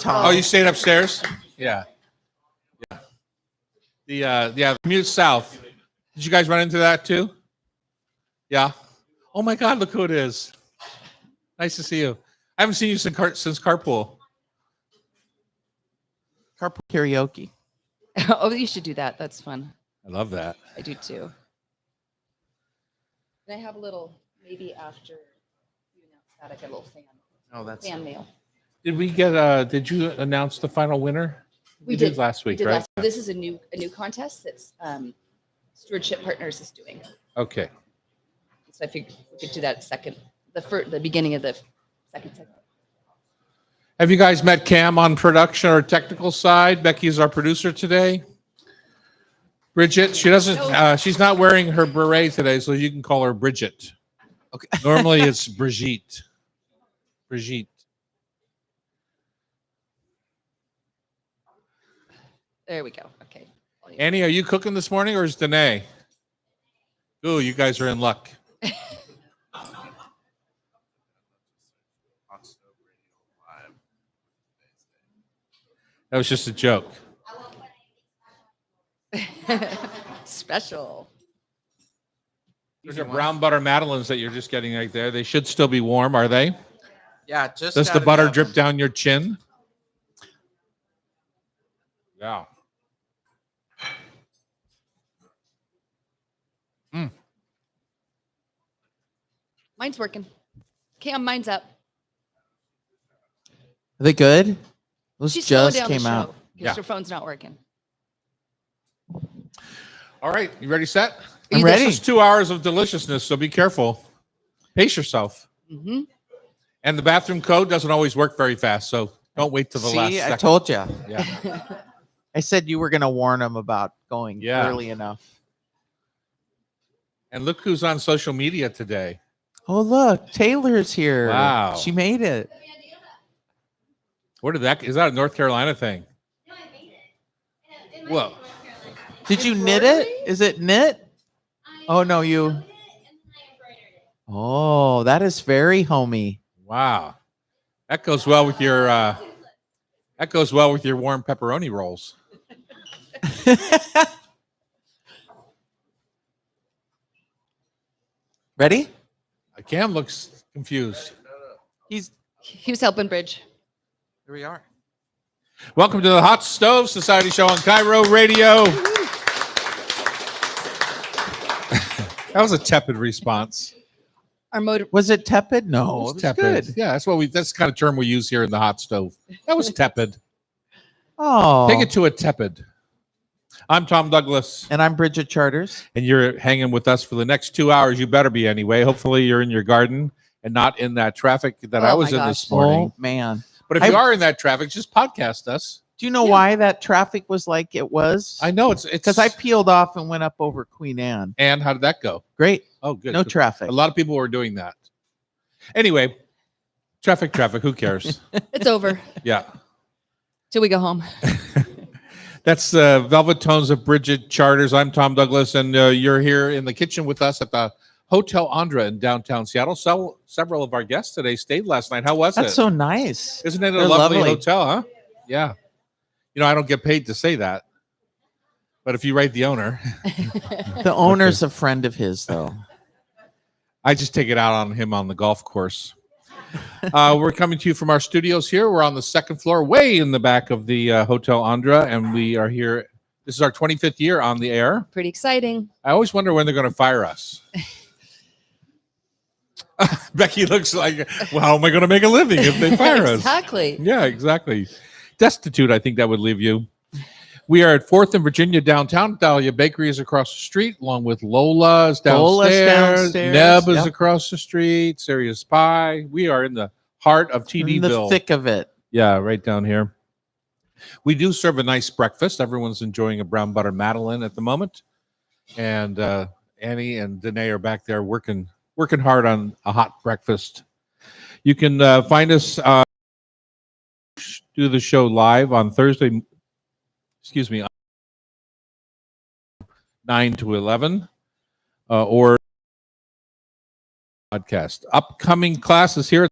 Tom. Oh, you stayed upstairs? Yeah. The commute south. Did you guys run into that too? Yeah. Oh my God, look who it is. Nice to see you. I haven't seen you since carpool. Carpool karaoke. Oh, you should do that. That's fun. I love that. I do too. Can I have a little, maybe after you announce that, I get a little Oh, that's fan mail. Did we get did you announce the final winner? We did did last We week, did right? This is a new contest that's Stewardship Partners is doing. Okay. So I figured we could do that the beginning of the second segment. Have you guys met Cam on production or technical side? Becky is our producer today. Bridget, she doesn't. She's not wearing her beret today, so you can call her Bridget. Okay. Normally it's Brigitte. Brigitte. There we go. Okay. Annie, are you cooking this morning or is Danae? Ooh, you guys are in luck. That was just a joke. Special. These are brown butter madeleines that you're just getting right there. They should still be warm, are they? Yeah, just Does out the of butter oven. drip down your chin? Yeah. Mine's working. Cam, mine's up. Are they good? Those She's slowing just down came the show out. because Yeah. her phone's not working. All right, you ready, set? I'm ready. This is 2 hours of deliciousness, so be careful. Pace yourself. Mm-hmm. And the bathroom code doesn't always work very fast, so don't wait till the last See, second. I told you. Yeah. I said you were going to warn them about going Yeah. early enough. And look who's on social media today. Oh, look, Taylor's here. Wow. She made it. Where did that? Is that a North Carolina thing? Well, Did you knit it? Is it knit? Oh, no, you. Oh, that is very homey. wow. That goes well with your warm pepperoni rolls. Ready? Cam looks confused. He was helping Bridge. Here we are. Welcome to the Hot Stove Society Show on Cairo Radio. That was a tepid response. Our motor. Was it tepid? No, It it was was tepid. good. Yeah, that's the kind of term we use here in the hot stove. That was tepid. Oh, Take it to a tepid. I'm Tom Douglas, and I'm Bridget Charters. and you're hanging with us for the next 2 hours. You better be anyway. Hopefully, you're in your garden and not in that traffic that I Oh, was my in gosh. this morning. Oh man, But if you are in that traffic, just podcast us. do you know why that traffic was like it was? I know it's Because I peeled off and went up over Queen Anne. And how did that go? Great, Oh, good. no traffic. A lot of people were doing that. Anyway, traffic. Who cares? It's over Yeah. till we go home. That's Velvet Tones of Bridget Charters. I'm Tom Douglas, and you're here in the kitchen with us at the Hotel Andra in downtown Seattle. Several of our guests today stayed last night. How was it? That's so nice. Isn't it a They're lovely lovely. hotel, huh? Yeah. You know, I don't get paid to say that. But if you write the owner, The owner's a friend of his, though. I just take it out on him on the golf course. We're coming to you from our studios here. We're on the second floor, way in the back of the Hotel Andra, and we are here. This is our 25th year on the air. Pretty exciting. I always wonder when they're going to fire us. Becky looks like, well, how am I going to make a living if they fire us? Exactly. Yeah, exactly. Destitute, I think that would leave you. We are at 4th and Virginia downtown. Dahlia Bakery is across the street, along with Lola's downstairs. Lola's downstairs, Neb is yep. across the street. Serious Pie. We are in the heart of In the TDville. thick of it. Yeah, right down here. We do serve a nice breakfast. Everyone's enjoying a brown butter madeleine at the moment. And Annie and Danae are back there working hard on a hot breakfast. You can find us do the show live on Thursday, 9 to 11, or podcast. Upcoming classes here.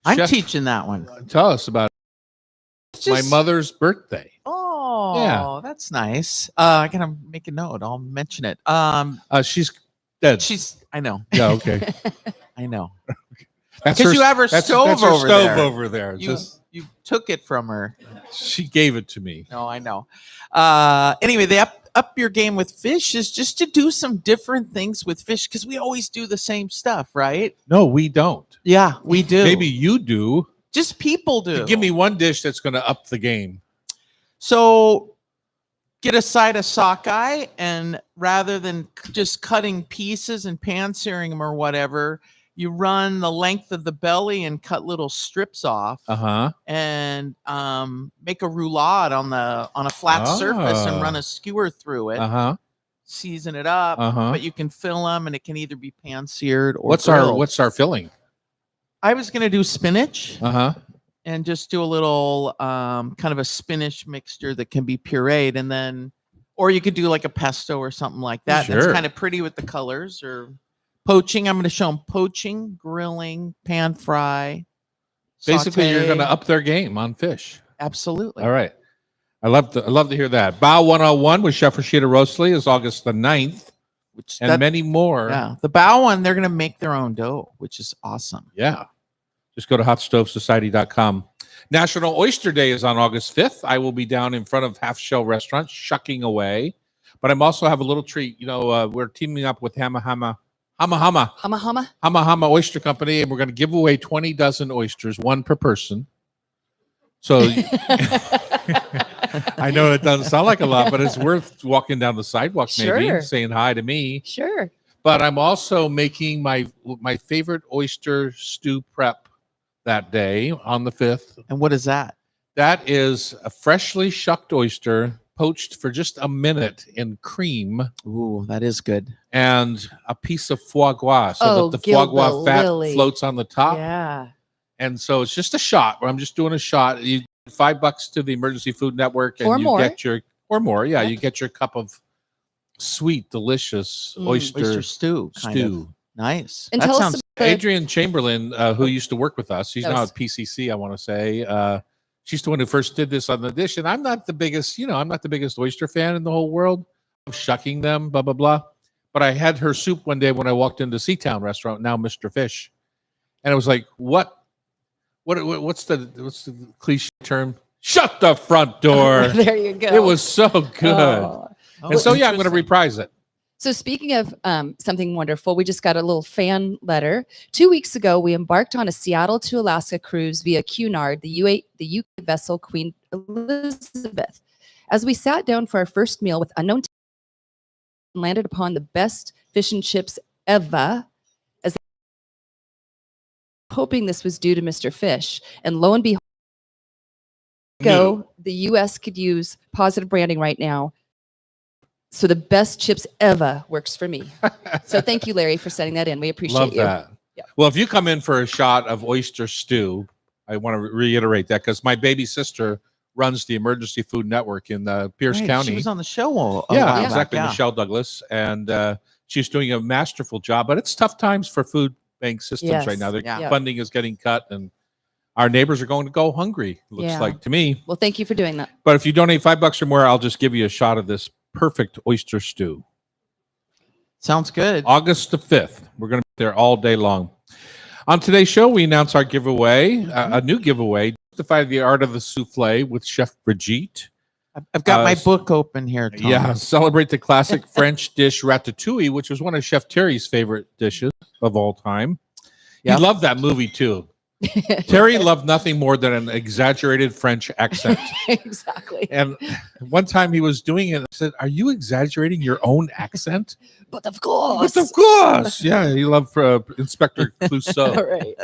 I'm Chef, teaching that one. tell us about It's my just- mother's birthday. Oh, that's nice. I gotta make a note. I'll mention it. She's dead. I know, Yeah, okay. I know. That's Because you have her that's stove her over stove there. over there. You took it from her. She gave it to me. No, I know. Anyway, the up your game with fish is just to do some different things with fish because we always do the same stuff, right? No, we don't. Yeah, we do. Maybe you do. just people do. Give me one dish that's going to up the game. So get a side of sockeye, and rather than just cutting pieces and pan-searing them or whatever, you run the length of the belly and cut little strips off, and make a roulade on a flat surface and run a skewer through it. Season it up, but you can fill them, and it can either be pan-seared or grilled. What's our filling? I was gonna do spinach. And just do a little kind of a spinach mixture that can be pureed, and then, or you could do like a pesto or something like that. That's Sure. kind of pretty with the colors. Or poaching. I'm going to show them poaching, grilling, pan fry. Basically, you're saute. going to up their game on fish. Absolutely. All right. I love to hear that. Bao 101 with Chef Rashida Rosalie is August the 9th, Which and many more. yeah, the bow one, they're going to make their own dough, which is awesome. Yeah. Just go to hotstovesociety.com. National Oyster Day is on August 5th. I will be down in front of Half Shell Restaurant, shucking away. But I'm also have a little treat. You know, we're teaming up with Hama Hama Oyster Company, and we're going to give away 20 dozen oysters, one per person. So I know it doesn't sound like a lot, but it's worth walking down the sidewalk, maybe Sure. saying hi to me. Sure. But I'm also making my favorite oyster stew prep that day on the 5th. And what is that? That is a freshly shucked oyster poached for just a minute in cream Ooh, that is good. and a piece of foie gras so Oh, that the foie Gilda gras fat Lily. floats on the top. Yeah. And so it's just a shot where I'm just doing a shot. You $5 to the Emergency Food Network and Or you more. get your Yep. you get your cup of sweet, delicious Oyster oyster stew. Kind of. stew. Nice. And that tell us sounds about the, Adrian Chamberlain, who used to work with us, she's That now was- at PCC, I want to say. She's the one who first did this on the dish. And I'm not the biggest, I'm not the biggest oyster fan in the whole world. I'm shucking them, blah, blah, blah. But I had her soup one day when I walked into Seatown Restaurant, now Mr. Fish. And I was like, what's the cliche term? Shut the front door. there you go. It was so good. Oh. And so, yeah, I'm going to interesting. reprise it. So speaking of something wonderful, we just got a little fan letter. 2 weeks ago, we embarked on a Seattle to Alaska cruise via Cunard, the UK vessel Queen Elizabeth. As we sat down for our first meal with unknown and landed upon the best fish and chips ever, as hoping this was due to Mr. Fish. And lo and behold, the US could use positive branding right now. So the best chips ever works for me. So thank you, Larry, for sending that in. We appreciate Love you. that. Yeah. Well, if you come in for a shot of oyster stew, I want to reiterate that because my baby sister runs the Emergency Food Network in Pierce Right, County. She was on the show. A Yeah, while back, exactly. yeah. Michelle Douglas. And she's doing a masterful job, but it's tough times for food bank systems right Yes. now. Their Yeah. funding is getting cut and our neighbors are going to go hungry, looks Yeah. like to me. Well, thank you for doing that. But if you donate $5 or more, I'll just give you a shot of this perfect oyster stew. Sounds good. August the 5th. We're going to be there all day long. On today's show, we announce our giveaway, a new giveaway, Justify the Art of the Souffle with Chef Brigitte. I've got my s- book open here. Tom. Yeah, celebrate the classic French dish ratatouille, which was one of Chef Terry's favorite dishes of all time. Yep. He loved that movie too. Terry loved nothing more than an exaggerated French accent. Exactly. And one time he was doing it, I said, "Are you exaggerating your own accent?" But of course. But of course, yeah. He loved Inspector All Clouseau. right.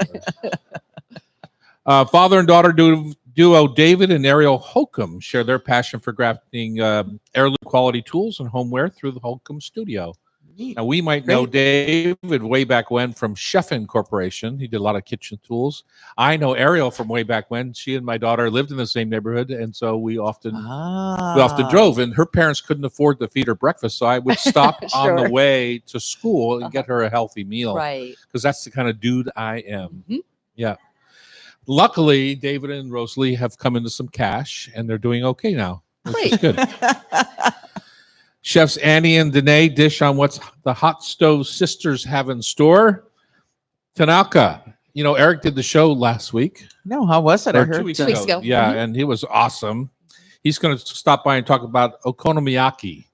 Father and daughter duo David and Ariel Holcomb share their passion for crafting heirloom quality tools and homeware through the Holcomb Studio. Neat. Now, we might know David way back when from Chefin Corporation. He did a lot of kitchen tools. I know Ariel from way back when. She and my daughter lived in the same neighborhood, and so we often drove. And her parents couldn't afford to feed her breakfast, so I would stop on the Sure. way to school and get her a healthy meal Right. because that's the kind of dude I am. Mhm. Yeah. luckily, David and Rosalie have come into some cash, and they're doing okay now, which is Great. good. Chefs Annie and Danae dish on what's the Hot Stove Sisters have in store. Tanaka, Eric did the show last week. No, how was it? I Or heard 2 weeks 2 weeks ago. ago. Yeah, Mhm. and he was awesome. He's going to stop by and talk about okonomiyaki,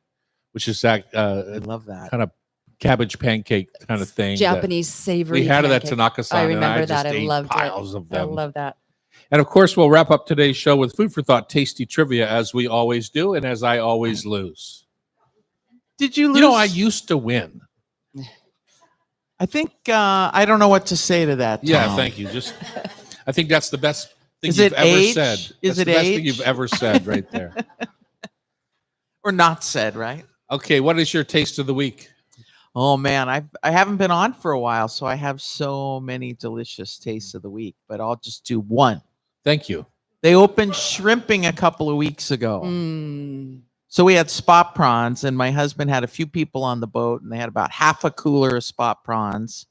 which is that I love that. kind of cabbage pancake kind of thing. that Japanese savory. We had it at pancake. Tanaka-san, I and remember I that. just I ate loved it. piles of I them. love that. And of course, we'll wrap up today's show with food for thought, tasty trivia, as we always do, and as I always lose. Did you lose? I used to win. I think I don't know what to say to that. Yeah, Tom. thank you. I think that's the best thing Is you've it ever age? said. Is That's it the best thing age? you've ever said right there. Or not said, right? Okay, what is your taste of the week? Oh man, I haven't been on for a while, so I have so many delicious tastes of the week. But I'll just do one. Thank you. They opened shrimping a couple of weeks ago. Mm. So we had spot prawns, and my husband had a few people on the boat, and they had about half a cooler of spot prawns.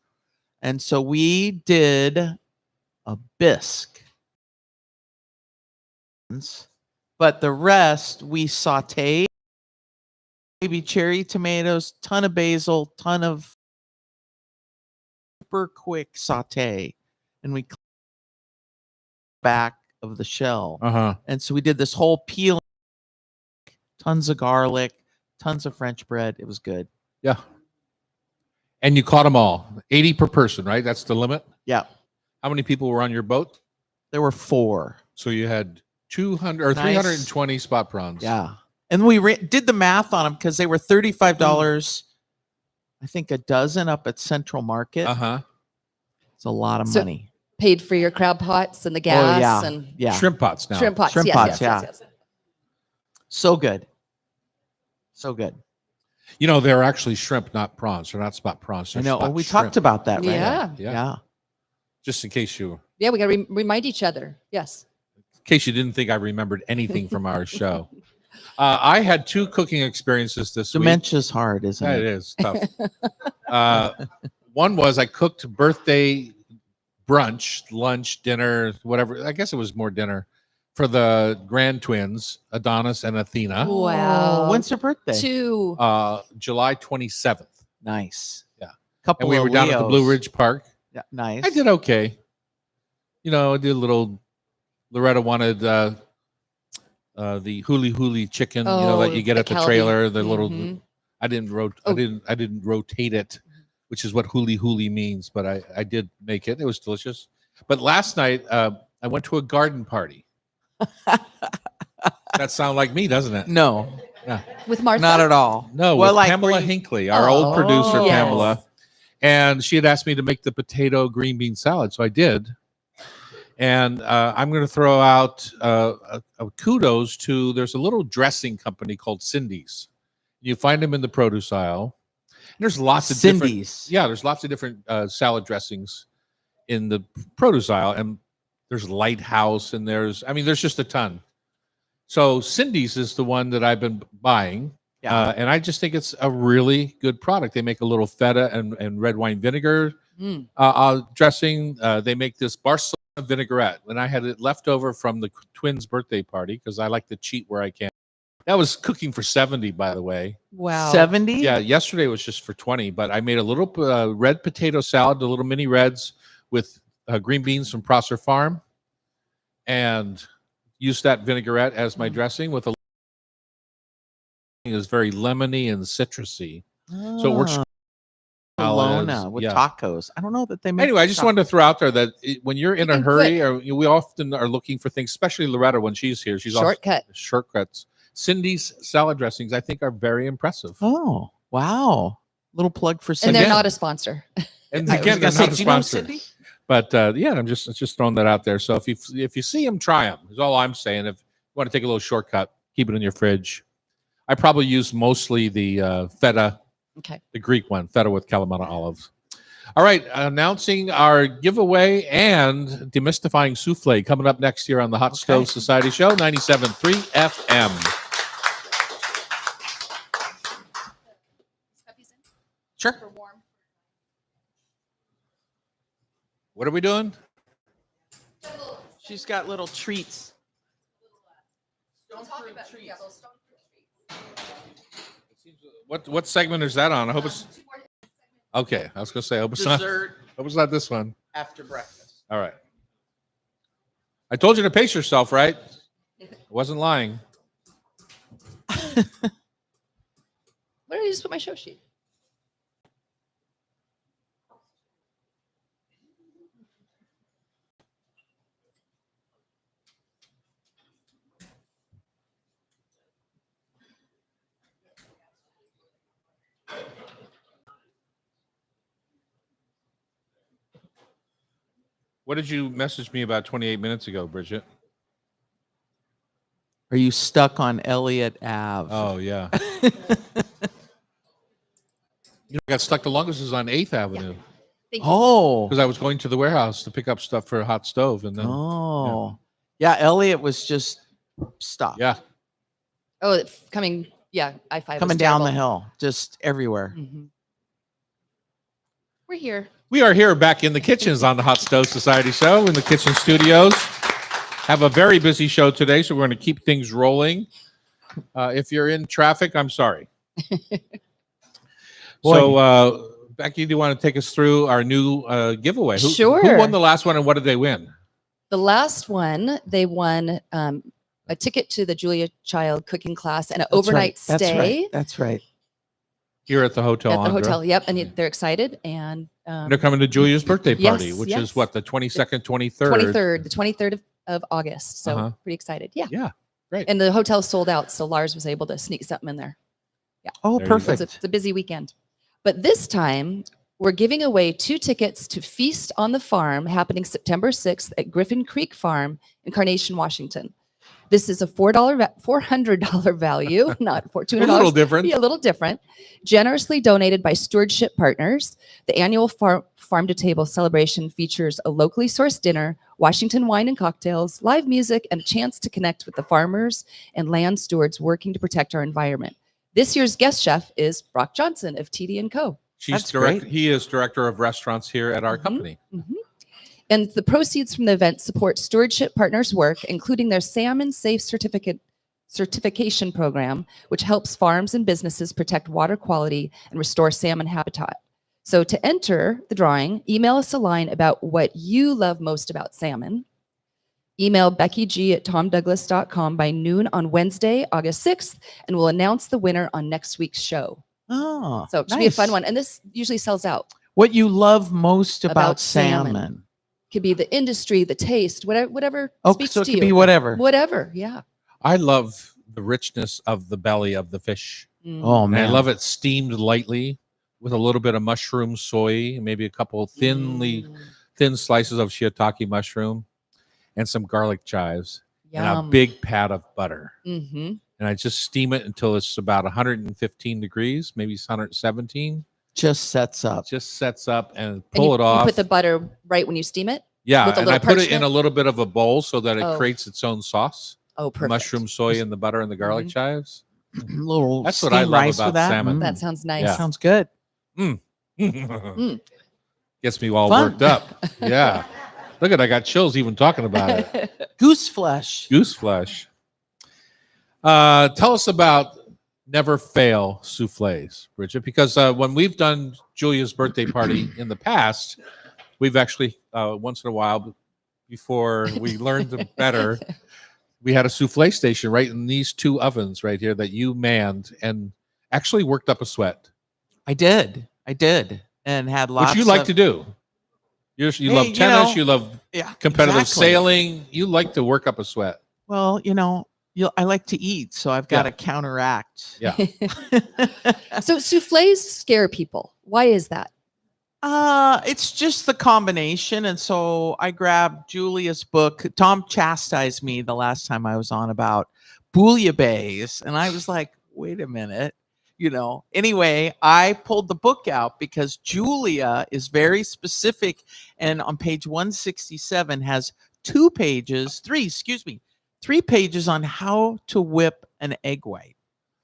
And so we did a bisque. But the rest we sauteed. Baby cherry tomatoes, ton of basil, ton of super quick saute. And we back of the shell. Uh-huh. And so we did this whole peel, tons of garlic, tons of French bread. It was good. Yeah. And you caught them all. 80 per person, right? That's the limit? Yeah. How many people were on your boat? There were 4. So you had 200 or Nice. 320 spot prawns. Yeah. And we did the math on them because they were $35, I think, a dozen up at Central Market. Uh-huh. It's a lot of So- money. Paid for your crab pots and the gas yeah. and Yeah. Shrimp pots now. shrimp pots. Shrimp yes, pots, yes, yeah. yes, yes. So good. So good. They're actually shrimp, not prawns. They're not spot prawns. I They're know. spot We shrimp. talked about that, right? Yeah. Yeah. Just in case you Yeah, we got to remind each other. Yes. didn't think I remembered anything from our show. I had 2 cooking experiences this week. Dementia's hard, isn't Yeah, it it? is tough. One was I cooked birthday brunch, lunch, dinner, whatever. I guess it was more dinner for the grand twins, Adonis and Athena, Wow. When's her birthday? 2. July 27th. Nice. Yeah. Couple And we of were down at the Blue Leos. Ridge Park. Yeah, nice. I did okay. I did a little. Loretta wanted the huli huli chicken, that you get the at the Calbee. trailer. The little. Mhm. I didn't Oh. I didn't rotate it, which is what huli huli means. But I did make it. It was delicious. But last night I went to a garden party. That sounds like me, doesn't it? No, With Martha. not at all. No, Well, with like, Pamela were you- Hinckley, our old producer, yes. Pamela. And she had asked me to make the potato green bean salad. So I did. And I'm going to throw out a kudos to, there's a little dressing company called Cindy's. You find them in the produce aisle. And there's lots of different, Cindy's. yeah, there's lots of different salad dressings in the produce aisle. And there's Lighthouse and there's just a ton. So Cindy's is the one that I've been buying. Yeah. And I just think it's a really good product. They make a little feta and red wine vinegar Mm. dressing. They make this Barcelona vinaigrette. And I had it left over from the twins' birthday party because I like to cheat where I can. That was cooking for 70, by the way. Wow. 70? Yeah, yesterday was just for 20, but I made a little red potato salad, the little mini reds with green beans from Prosser Farm, and used that vinaigrette as my dressing with a. It was very lemony and citrusy. So it works. Bologna salads, with yeah. tacos. I don't know that they make. Anyway, I just wanted to throw out there that when you're in You a can hurry, or we often are looking for things, especially Loretta when she's here. She's Shortcut. shortcuts. Cindy's salad dressings, I think, are very impressive. Oh, wow. Little plug for And Cindy. they're Again. not a sponsor. And I was again, gonna they're say, not a do you know sponsor. Cindy? But yeah, I'm just throwing that out there. So if you see them, try them. Is all I'm saying. If you want to take a little shortcut, keep it in your fridge. I probably use mostly the feta, Okay. the Greek one, feta with Kalamata olives. All right, announcing our giveaway and demystifying souffle coming up next year on the Hot Stove Society Show, 97.3 FM. Sure. What are we doing? She's got little treats. What segment is that on? I hope it's okay. I was gonna say, I hope it's not. Dessert Hope it's not this one. after breakfast. All right. I told you to pace yourself, right? I wasn't lying. Where did I just put my show sheet? What did you message me about 28 minutes ago, Bridget? Are you stuck on Elliott Ave? Oh yeah. I got stuck the longest was on 8th Avenue Thank you. Oh. because I was going to the warehouse to pick up stuff for a hot stove, and then Oh. Yeah, Elliott was just stopped. yeah, Oh, it's coming. Yeah, I-5 Coming down the hill, just everywhere. We're here. we are here back in the kitchens on the Hot Stove Society show in the kitchen studios. Have a very busy show today, so we're going to keep things rolling. If you're in traffic, I'm sorry. So, Becky, do you want to take us through our new giveaway? Who Sure. won the last one, and what did they win? The last one, they won a ticket to the Julia Child cooking class and an That's overnight right. That's stay right. That's right. Here at the Hotel at the Andra. hotel. Yep, and they're excited. And They're coming to Julia's birthday party, Yes, which yes. is what, the 22nd, 23rd? 23rd, the 23rd of August. So Uh-huh. pretty excited. Yeah. Yeah, great. And the hotel sold out, so Lars was able to sneak something in there. Oh, There you go. perfect. It's a busy weekend. But this time, we're giving away 2 tickets to Feast on the Farm happening September 6th at Griffin Creek Farm in Carnation, Washington. This is a $400 value, not A $200. little different. Be a little different. Generously donated by Stewardship Partners. The annual Farm to Table celebration features a locally sourced dinner, Washington wine and cocktails, live music, and a chance to connect with the farmers and land stewards working to protect our environment. This year's guest chef is Brock Johnson of TD & Co. That's great. He is director of restaurants here at our Mhm. company. And the proceeds from the event support Stewardship Partners' work, including their Salmon Safe certification program, which helps farms and businesses protect water quality and restore salmon habitat. So to enter the drawing, email us a line about what you love most about salmon. Email BeckyG@TomDouglas.com by noon on Wednesday, August 6th, and we'll announce the winner on next week's show. Oh, So it should be a fun nice. one. And this usually sells out. What you love most about, About salmon. salmon. Could be the industry, the taste, whatever Oh, speaks so it to could you. be whatever. Whatever, yeah. I love the richness of the belly of the fish. Oh, And man. I love it steamed lightly with a little bit of mushroom soy, maybe a couple thin slices of shiitake mushroom, and some garlic chives, and a big pat of butter. Mm-hmm. And I just steam it until it's about 115 degrees, maybe it's 117. Just sets up. Just sets up and And pull you, it off. You put the butter right when you steam it. yeah, with a and I little put it in parchment? a little bit of a bowl so that it Oh. creates its own sauce. Oh, The perfect. mushroom, soy, and the butter and the garlic Mhm. chives. Little That's what I steamed love rice about with that. salmon. That sounds nice. Yeah. Sounds good. Gets me all Fun. worked up. Yeah. Look at, I got chills even talking about it. Goose flesh. Goose flesh. Tell us about Never Fail souffles, Bridget, because when we've done Julia's birthday party in the past, we've actually once in a while, before we learned better, we had a souffle station right in these 2 ovens right here that you manned and actually worked up a sweat, I did. And had lots which you like of, to do. You Hey, love you tennis, know, you love yeah, competitive exactly. sailing. You like to work up a sweat. Well, I like to eat, so I've got to counteract. Yeah. So souffles scare people. Why is that? It's just the combination. And so I grabbed Julia's book. Tom chastised me the last time I was on about bouillabaisse. And I was like, wait a minute. Anyway, I pulled the book out because Julia is very specific. And on page 167 has 3 pages on how to whip an egg white.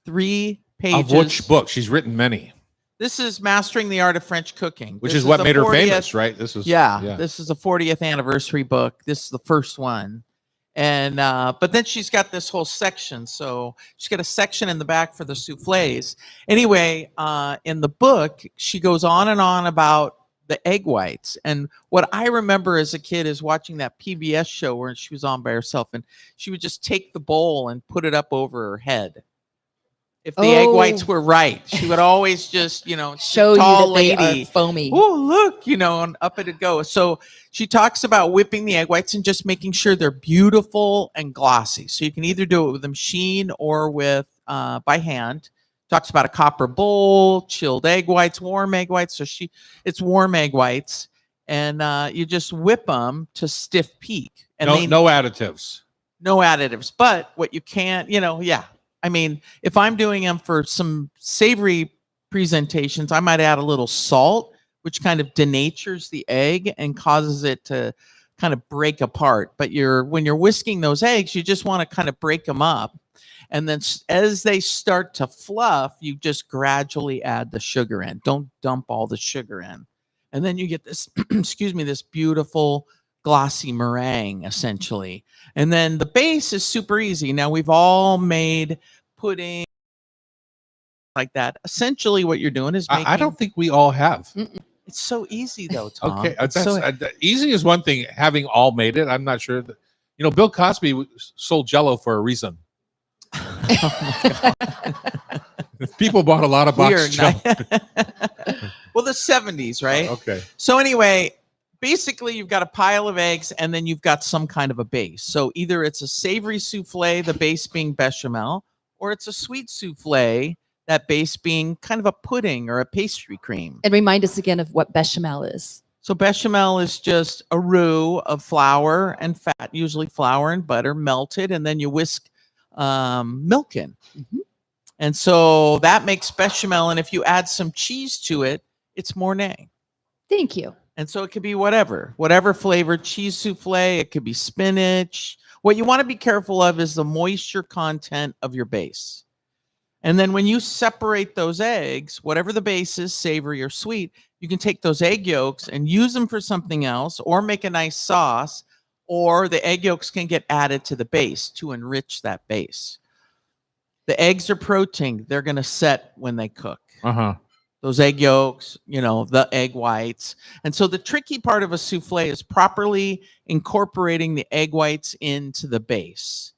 3 pages. Of which book? She's written many, This is Mastering the Art of French Cooking. which This is what the made her 40th famous, right? This is Yeah, this is the 40th anniversary book. This is the first one. And but then she's got this whole section. So she's got a section in the back for the souffles. Anyway, in the book, she goes on and on about the egg whites. And what I remember as a kid is watching that PBS show where she was on by herself, and she would just take the bowl and put it up over her head. If the egg whites Oh. were right, she would always just, she's a Show you tall that they lady. are foamy. Oh, look, and up it'd go. So she talks about whipping the egg whites and just making sure they're beautiful and glossy. So you can either do it with a machine or with by hand. Talks about a copper bowl, chilled egg whites, warm egg whites. So it's warm egg whites, and you just whip them to stiff peak. And no additives. no additives. But what you can't, yeah. I mean, if I'm doing them for some savory presentations, I might add a little salt, which kind of denatures the egg and causes it to kind of break apart. But when you're whisking those eggs, you just want to kind of break them up. And then as they start to fluff, you just gradually add the sugar in. Don't dump all the sugar in. And then you get this, excuse me, this beautiful glossy meringue, essentially. And then the base is super easy. Now, we've all made pudding like that. Essentially, what you're doing is making... I don't think we all have. It's so easy, though, Tom. Okay, It's easy is one thing. Having all made it, I'm not sure. Bill Cosby sold Jell-O for a reason. People bought a lot of boxed Jell-O. Well, the 70s, right? Okay. So anyway, basically, you've got a pile of eggs, and then you've got some kind of a base. So either it's a savory souffle, the base being bechamel, or it's a sweet souffle, that base being kind of a pudding or a pastry cream. And remind us again of what bechamel is. So bechamel is just a roux of flour and fat, usually flour and butter, melted, and then you whisk milk in. Mhm. And so that makes bechamel. And if you add some cheese to it, it's Mornay. Thank you. And so it could be whatever flavored cheese souffle. It could be spinach. What you want to be careful of is the moisture content of your base. And then when you separate those eggs, whatever the base is, savory or sweet, you can take those egg yolks and use them for something else or make a nice sauce, or the egg yolks can get added to the base to enrich that base. The eggs are protein. They're going to set when they cook. Uh-huh. Those egg yolks, the egg whites. And so the tricky part of a souffle is properly incorporating the egg whites into the base.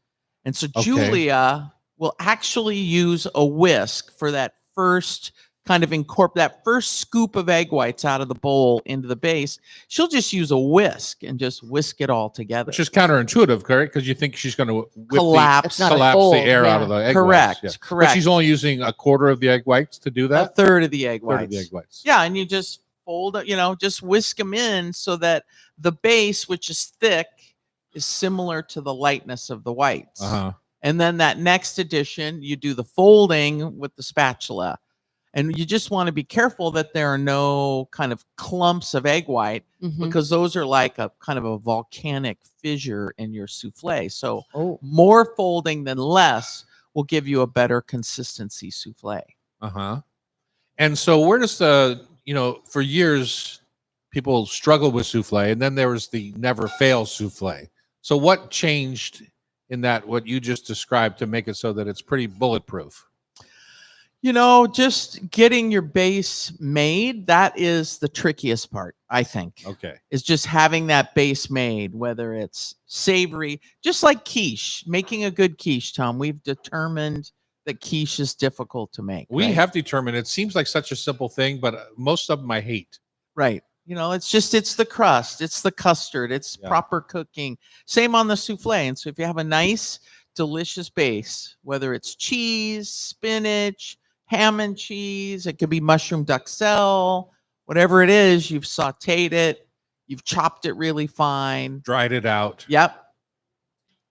And so Julia will actually use a whisk for that first kind of that first scoop of egg whites out of the bowl into the base. She'll just use a whisk and just whisk it all together. Which is counterintuitive, correct? Because you think she's going to collapse the air out of the egg Correct, whites. Yeah. correct. But she's only using a quarter of the egg whites to do A that? third of the egg whites. Third of the egg whites. Yeah, and you just fold it, just whisk them in so that the base, which is thick, is similar to the lightness of the whites. Uh-huh. And then that next addition, you do the folding with the spatula. And you just want to be careful that there are no kind of clumps of egg white, Mhm. because those are like a kind of a volcanic fissure in your souffle. So Oh. more folding than less will give you a better consistency souffle. Uh-huh. And so where does for years, people struggled with souffle, and then there was the never fail souffle. So what changed in what you just described to make it so that it's pretty bulletproof? Just getting your base made, that is the trickiest part, I think. Okay. Is just having that base made, whether it's savory, just like quiche, making a good quiche, Tom. We've determined that quiche is difficult to make. We right? have determined, it seems like such a simple thing, but most of them I hate. Right. It's the crust, it's the custard, it's proper cooking. Same on the souffle. And so if you have a nice, delicious base, whether it's cheese, spinach, ham and cheese, it could be mushroom duxelle, whatever it is, you've sauteed it, you've chopped it really fine. Dried it out. Yep.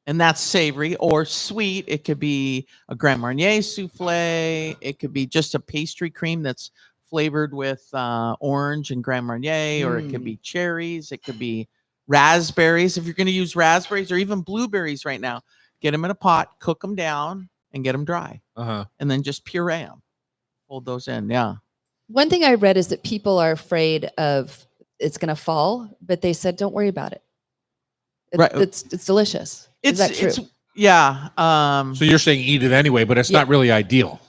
And that's savory or sweet. It could be a Grand Marnier souffle. It could be just a pastry cream that's flavored with orange and Grand Marnier, or it could be cherries. It could be raspberries. If you're going to use raspberries or even blueberries right now, get them in a pot, cook them down, and get them dry. Uh-huh. And then just puree them. Hold those in. Yeah. One thing I read is that people are afraid of it's going to fall, but they said, don't worry about it. Right. It's delicious. It's that true? it's yeah. So you're saying eat it anyway, but it's Yeah. not really ideal.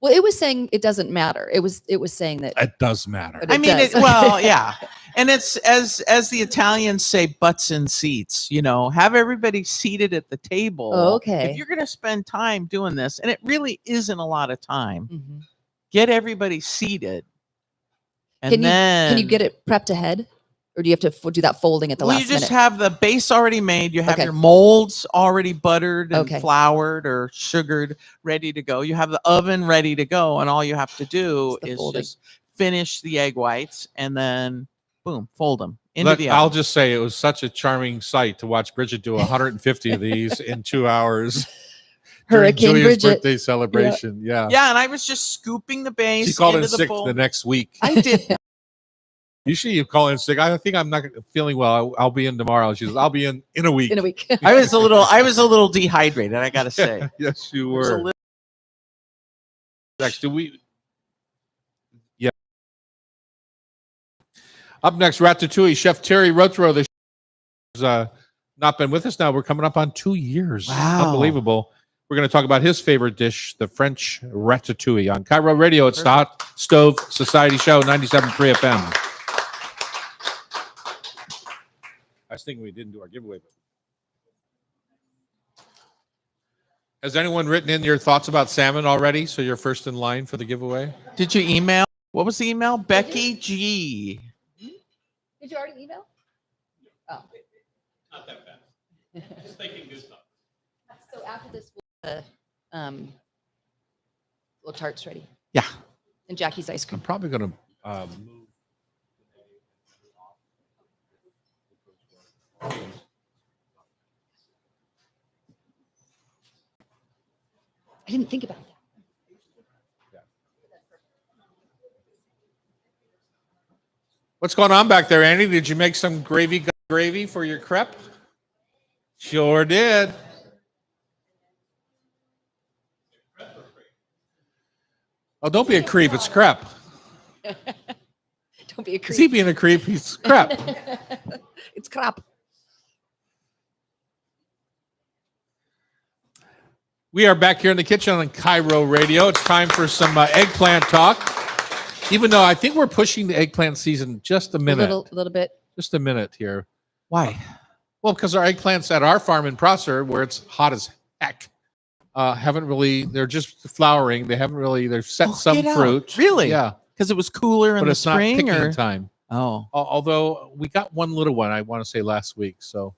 Well, it was saying it doesn't matter. It was saying that. It does matter. But I mean, does. well, yeah, and it's as the Italians say, butts in seats. You know, have everybody seated at the table. Okay. If you're going to spend time doing this, and it really isn't a lot of time, Mhm. get everybody seated, and Can then you get it prepped ahead, or do you have to do that folding at the Well, last you just minute? have the base already made. You have Okay. your molds already buttered and Okay. floured or sugared, ready to go. You have the oven ready to go, and all you have to do It's the is folding. just finish the egg whites and then boom, fold them into Look, the I'll oven. just say it was such a charming sight to watch Bridget do 150 of these in 2 hours. during Hurricane Julia's Bridget. birthday celebration. Yeah. Yeah, and I was just scooping the base She called into in the sick bowl. the next week. I did. Usually you call in sick. I think I'm not feeling well. I'll be in tomorrow. She says, I'll be in a week. In a week. I was a little dehydrated. I got to say. Yes, you I was a were. little- Next, do we? Yeah. Up next, Ratatouille. Chef Terry Rothrow. This has not been with us now. We're coming up on 2 years. Wow. Unbelievable. We're going to talk about his favorite dish, the French ratatouille, on Cairo Radio. It's the Hot Stove Society Show, 97.3 FM. I was thinking we didn't do our giveaway. Has anyone written in your thoughts about salmon already? So you're first in line for the giveaway? Did you email? What was the email? Becky G. Did you already email? Oh. Not that bad. Just thinking good stuff. So after this, little tarts ready. Yeah. And Jackie's ice I'm cream. probably going to move. I didn't think about that. What's going on back there, Andy? Did you make some gravy for your crepe? Sure did. Oh, don't be a creep. It's crepe. Don't be a Is he creep. being a creep? He's crepe. It's crap. We are back here in the kitchen on Cairo Radio. It's time for some eggplant talk. Even though I think we're pushing the eggplant season just a minute. A little bit. Just a minute here. Why? Well, because our eggplants at our farm in Prosser, where it's hot as heck, haven't really, they're just flowering. They haven't really, they've set some get out. fruit. Really? Yeah. Because it was cooler in But the it's not spring, picking or time. oh, Although we got one little one, I want to say last week. So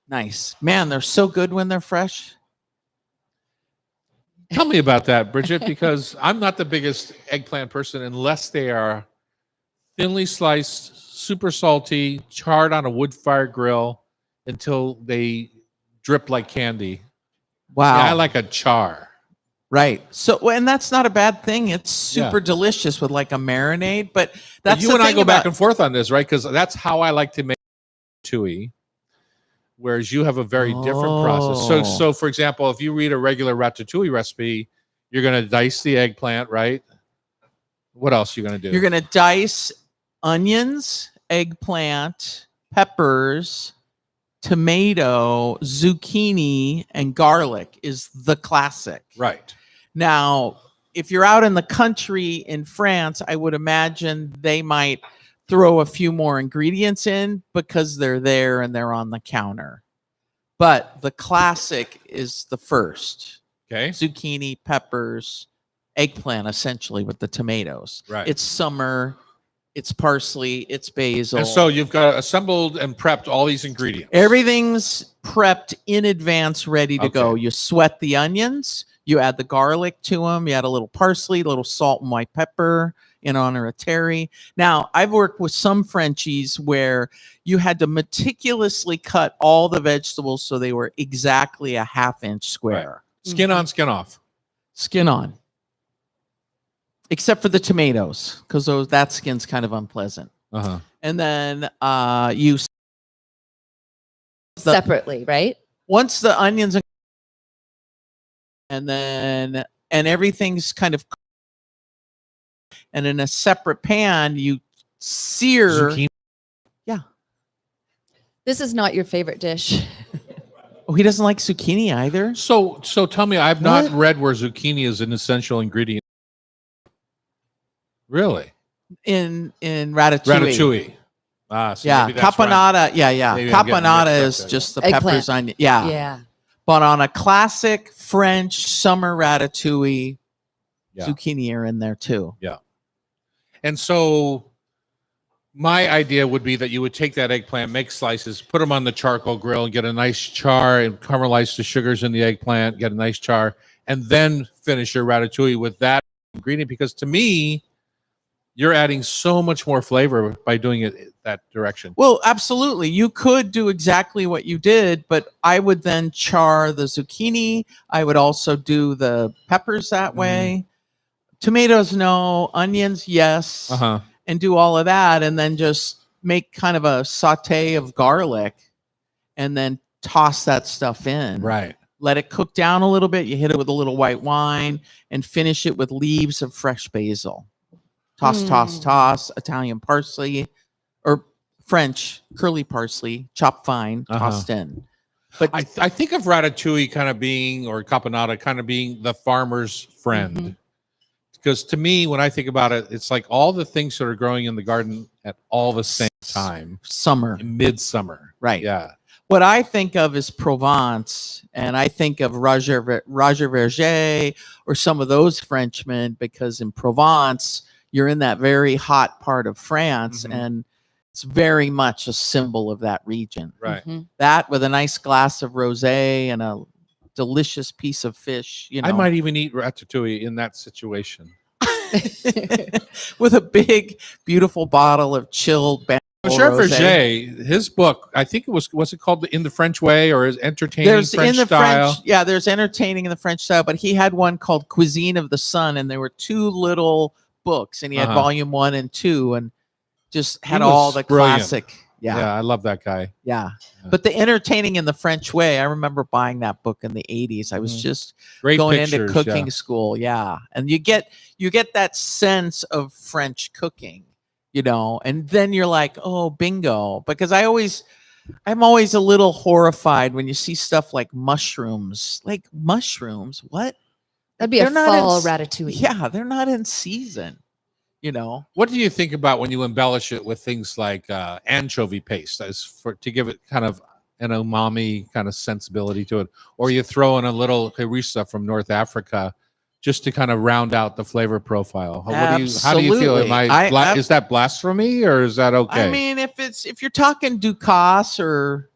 nice. Man, they're so good when they're fresh. tell me about that, Bridget, because I'm not the biggest eggplant person unless they are thinly sliced, super salty, charred on a wood fire grill until they drip like candy. Wow. Yeah, I like a char. Right. So, and that's not a bad thing. It's super Yeah. delicious with like a marinade. But But that's you the and I thing go back about- and forth on this, right? Because that's how I like to make ratatouille, whereas you have a very different process. Oh. So for example, if you read a regular ratatouille recipe, you're going to dice the eggplant, right? What else are you going to do? You're going to dice onions, eggplant, peppers, tomato, zucchini, and garlic is the classic. right. Now, if you're out in the country in France, I would imagine they might throw a few more ingredients in because they're there and they're on the counter. But the classic is the first. Okay. Zucchini, peppers, eggplant, essentially with the tomatoes. Right. It's summer, it's parsley, it's basil. And so you've got assembled and prepped all these ingredients. Everything's prepped in advance, ready to go. Okay. You sweat the onions, you add the garlic to them, you add a little parsley, a little salt and white pepper in honor of Terry. Now, I've worked with some Frenchies where you had to meticulously cut all the vegetables so they were exactly a half-inch square. Skin on, skin off. Skin on. Except for the tomatoes, because that skin's kind of unpleasant. Uh-huh. And then you Separately, right? once the onions and then everything's kind of, and in a separate pan you sear. Zucchini. This is not your favorite dish. Oh, he doesn't like zucchini either. So tell me, I've not What? read where zucchini is an essential ingredient. Really? In ratatouille. Ratatouille. So Yeah, maybe that's where I'm- caponata. Yeah. maybe I'm getting Caponata mixed up is there. just the Eggplant. peppers, onion. Yeah. Yeah. But on a classic French summer ratatouille, Yeah. zucchini are in there too. And so my idea would be that you would take that eggplant, make slices, put them on the charcoal grill, and get a nice char and caramelize the sugars in the eggplant, get a nice char, and then finish your ratatouille with that ingredient. Because to me, you're adding so much more flavor by doing it that direction. Well, absolutely. You could do exactly what you did, but I would then char the zucchini. I would also do the peppers that way. Tomatoes, no. Onions, yes. Uh-huh. And do all of that, and then just make kind of a saute of garlic, and then toss that stuff in. Right. Let it cook down a little bit. You hit it with a little white wine, and finish it with leaves of fresh basil. Toss. Italian parsley, or French curly parsley, chopped fine, tossed in. But I think of ratatouille kind of being, or caponata kind of being the farmer's friend. Mhm. Because to me, when I think about it, it's like all the things that are growing in the garden at all the same time summer, in midsummer. right? Yeah. What I think of is Provence, and I think of Roger Verger or some of those Frenchmen, because in Provence, you're in that very hot part of France, Mhm. and it's very much a symbol of that region. Right. Mhm. That with a nice glass of rosé and a delicious piece of fish, you know, I might even eat ratatouille in that situation. with a big, beautiful bottle of chilled Chef rosé. Verger, his book, I think it was it called In the French Way, or is Entertaining There's French in the Style? French, yeah, there's entertaining in the French style, but he had one called Cuisine of the Sun, and there were two little books, and he had Uh-huh. volume 1 and 2, and just had He was all the brilliant. classic. Yeah. Yeah, I love that guy. Yeah. Yeah. But the entertaining in the French way, I remember buying that book in the 80s. I was Mhm. just Great going pictures. into cooking yeah. school. Yeah. And you get that sense of French cooking, you know, and then you're like, oh, bingo. Because I'm always a little horrified when you see stuff like mushrooms. Like mushrooms, what? That'd be a They're not in fall s- ratatouille. Yeah, they're not in season, you know. What do you think about when you embellish it with things like anchovy paste, to give it kind of an umami kind of sensibility to it, or you throw in a little harissa from North Africa just to kind of round out the flavor profile? How do you feel? Absolutely. Is that blasphemy, or is that okay? I mean, if you're talking Ducasse or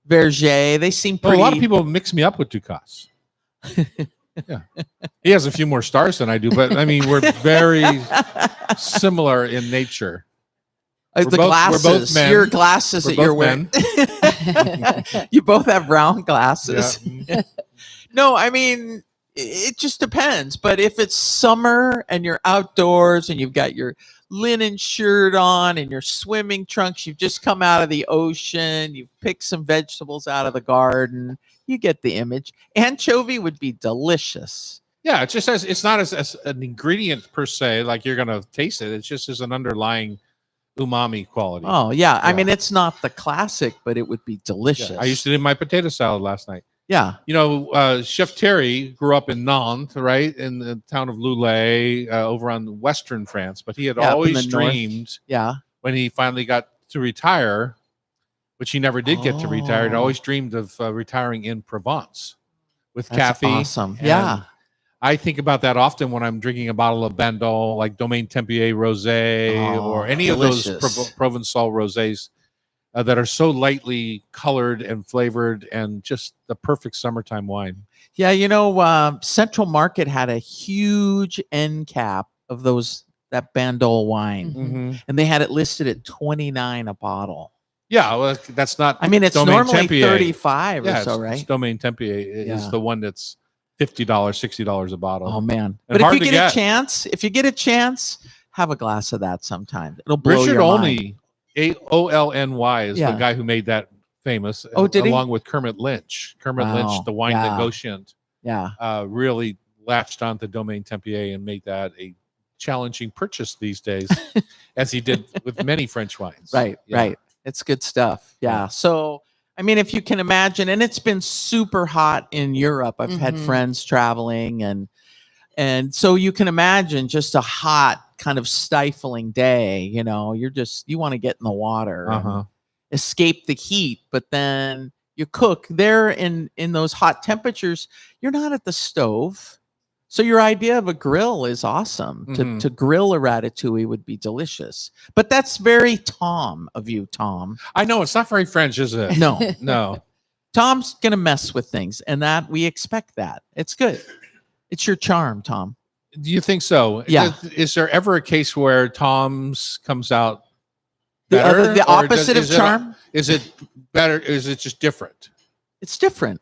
Verger, they seem Well, pretty. a lot of people mix me up with Ducasse. Yeah, he has a few more stars than I do, but I mean, we're very similar in nature. The we're both glasses, men. your glasses We're that you're both wearing. You both have round glasses. Yeah. No, I mean, it just depends. But if it's summer and you're outdoors and you've got your linen shirt on and your swimming trunks, you've just come out of the ocean, you've picked some vegetables out of the garden, you get the image. Anchovy would be delicious. Yeah, it just says it's not as an ingredient per se, like you're gonna taste it. It's just as an underlying umami quality. Oh, yeah. I Yeah. mean, it's not the classic, but it would be delicious. Yeah, I used to do my potato salad last night. Yeah. You know, Chef Terry grew up in Nantes, right, in the town of Loulay, over on western France. But he had Yeah, up in always the north. dreamed Yeah. when he finally got to retire, which he never did get to retire. He'd Oh. always dreamed of retiring in Provence with That's Kathy. awesome. And Yeah. I think about that often when I'm drinking a bottle of Bandol, like Domaine Tempier Rosé, Oh, or any delicious. of those Provençal rosés that are so lightly colored and flavored, and just the perfect summertime wine. Yeah. You know, Central Market had a huge end cap of that Bandol wine, Mhm. and they had it listed at $29 a bottle. Yeah, well, that's not. I mean, it's Domaine normally Tempier. 35 Yeah, or so, it's right? Domaine Tempier is Yeah. the one that's $50, $60 a bottle. Oh man! And But if hard you to get get. a chance, have a glass of that sometime. It'll blow Richard your mind. Olney, Olny, is Yeah. the guy who made that famous. Oh, did he? Along with Kermit Lynch. Kermit Wow. Lynch, the wine Yeah. negotiant, Yeah. really latched on to Domaine Tempier and made that a challenging purchase these days, as he did with many French wines. Right. Yeah. Right. It's good stuff. Yeah. Yeah. So, I mean, if you can imagine, and it's been super hot in Europe. I've had Mhm. friends traveling, and so you can imagine just a hot kind of stifling day. You know, you want to get in the water and Uh-huh. escape the heat, but then you cook there in those hot temperatures. You're not at the stove. So your idea of a grill is awesome. Mhm. To grill a ratatouille would be delicious. But that's very Tom of you, Tom. I know it's not very French, is it? No. No. Tom's going to mess with things, and that we expect that. It's good. It's your charm, Tom. Do you think so? Yeah. Is there ever a case where Tom's comes out The better? other, the or opposite of is it- charm, Is it better? Is it just different? it's different.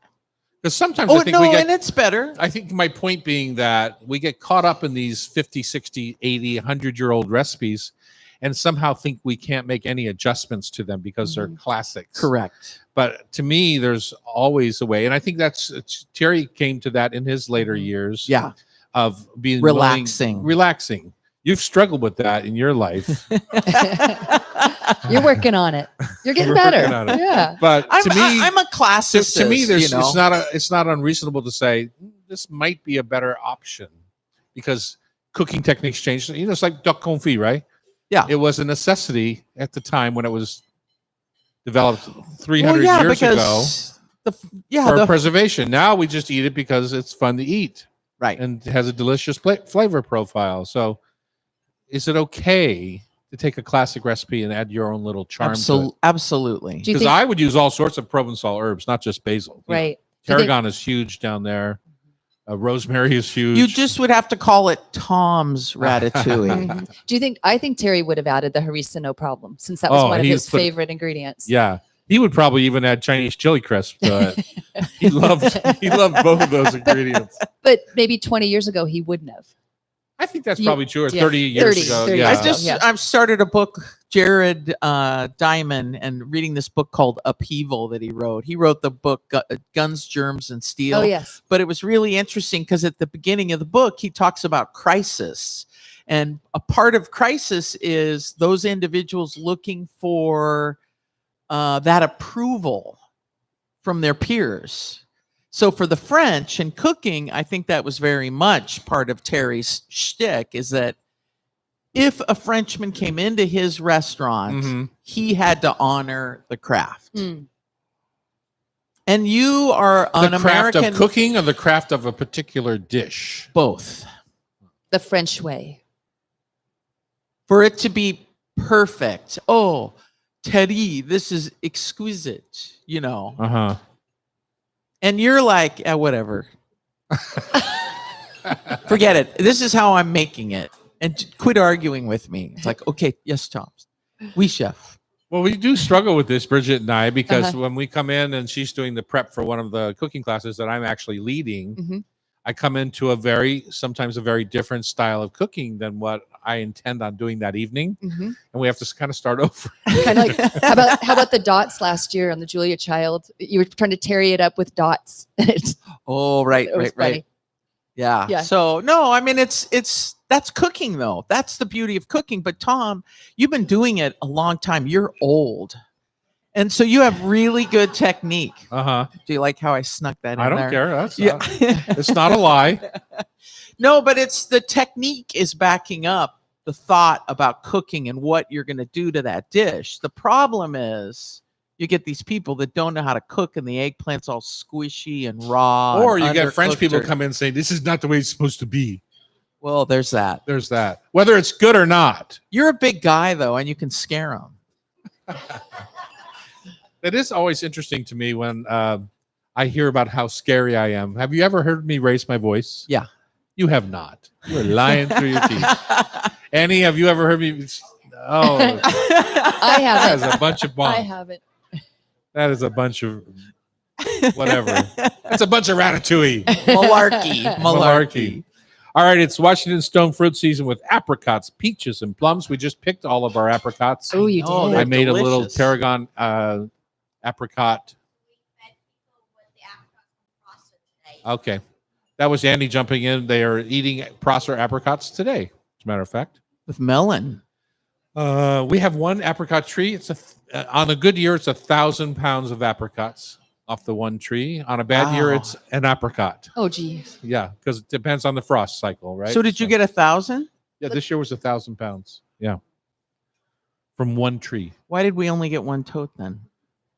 Because sometimes Oh, I think no, we get and it's better. I think my point being that we get caught up in these 50, 60, 80, 100-year-old recipes and somehow think we can't make any adjustments to them because they're Mhm. classics. Correct. But to me, there's always a way. And I think Terry came to that in his later Mhm. years Yeah. of being Relaxing. relaxing. You've struggled with that in your life. You're working on it. You're getting We're better. working on it. Yeah. But I'm, to me, I'm a classicist. to me, there's you know? it's not unreasonable to say this might be a better option because cooking techniques change. You know, it's like duck confit, right? Yeah. It was a necessity at the time when it was developed 300 Well, yeah, years ago because for preservation. Now we just eat it because it's fun to eat right. and has a delicious flavor profile. So, is it okay to take a classic recipe and add your own little charm to it? Absolutely. Do you Because think, I would use all sorts of Provençal herbs, not just basil. You know, right? Do you think- tarragon is huge down there. Rosemary is huge. You just would have to call it Tom's Ratatouille. Mhm. Do you think? I think Terry would have added the harissa, no problem, since that was Oh, one of he his put- favorite ingredients. Yeah, he would probably even add Chinese chili crisp to it. he loved both of those ingredients. But maybe 20 years ago he wouldn't have. I think that's You- probably true. Or yeah, 30 years 30 ago. 30 Yeah. years ago. I've started a book, Jared Diamond, and reading this book called Upheaval that he wrote. He wrote the book Guns, Germs, and Steel. Oh yes. But it was really interesting because at the beginning of the book, he talks about crisis. And a part of crisis is those individuals looking for that approval from their peers. So for the French and cooking, I think that was very much part of Terry's shtick, is that if a Frenchman came into his restaurant, Mhm. he had to honor the craft. Mm. And you are The an craft American. of cooking or the craft of a particular dish. Both. The French way. For it to be perfect. Oh, Terry, this is exquisite, you know. Uh-huh. And you're like, whatever. Forget it. This is how I'm making it. And quit arguing with me. It's like, okay, yes, Tom. We chef. Well, we do struggle with this, Bridget and I, because Uh-huh. when we come in and she's doing the prep for one of the cooking classes that I'm actually leading, Mhm. I come into sometimes a very different style of cooking than what I intend on doing that evening. Mhm. And we have to kind of start over. Kind of like how about the dots last year on the Julia Child? You were trying to tarry it up with dots. It Oh, right, was right, funny. right. Yeah. Yeah. So no, I mean it's that's cooking though. That's the beauty of cooking. But Tom, you've been doing it a long time. You're old. And so you have really good technique. Uh-huh. Do you like how I snuck that in I don't there? care. That's Yeah. it's not a lie. No, but it's the technique is backing up the thought about cooking and what you're going to do to that dish. The problem is you get these people that don't know how to cook and the eggplant's all squishy and raw. Or and you get French undercooked people or- come in saying, this is not the way it's supposed to be. Well, there's that. There's that. Whether it's good or not. You're a big guy though, and you can scare them. It is always interesting to me when I hear about how scary I am. Have you ever heard me raise my voice? Yeah. You have not. You're lying through your teeth. Annie, have you ever heard me? Oh, I that is haven't. a bunch of I bomb. haven't. That is a bunch of whatever. That's a bunch of ratatouille. Malarkey. Malarkey. All right, it's Washington Stone fruit season with apricots, peaches, and plums. We just picked all of our apricots. Oh, you know, did. they're I made a little delicious. tarragon apricot. Okay. That was Andy jumping in. They are eating Prosser apricots today, as a matter of fact. With melon. We have one apricot tree. It's on a good year, it's 1,000 pounds of apricots off the one tree. On a bad year, Wow. it's an apricot. Oh, gee. Yeah, because it depends on the frost cycle, right? So did you get 1,000? Yeah, this year was 1,000 pounds. Yeah, from one tree. Why did we only get one tote then?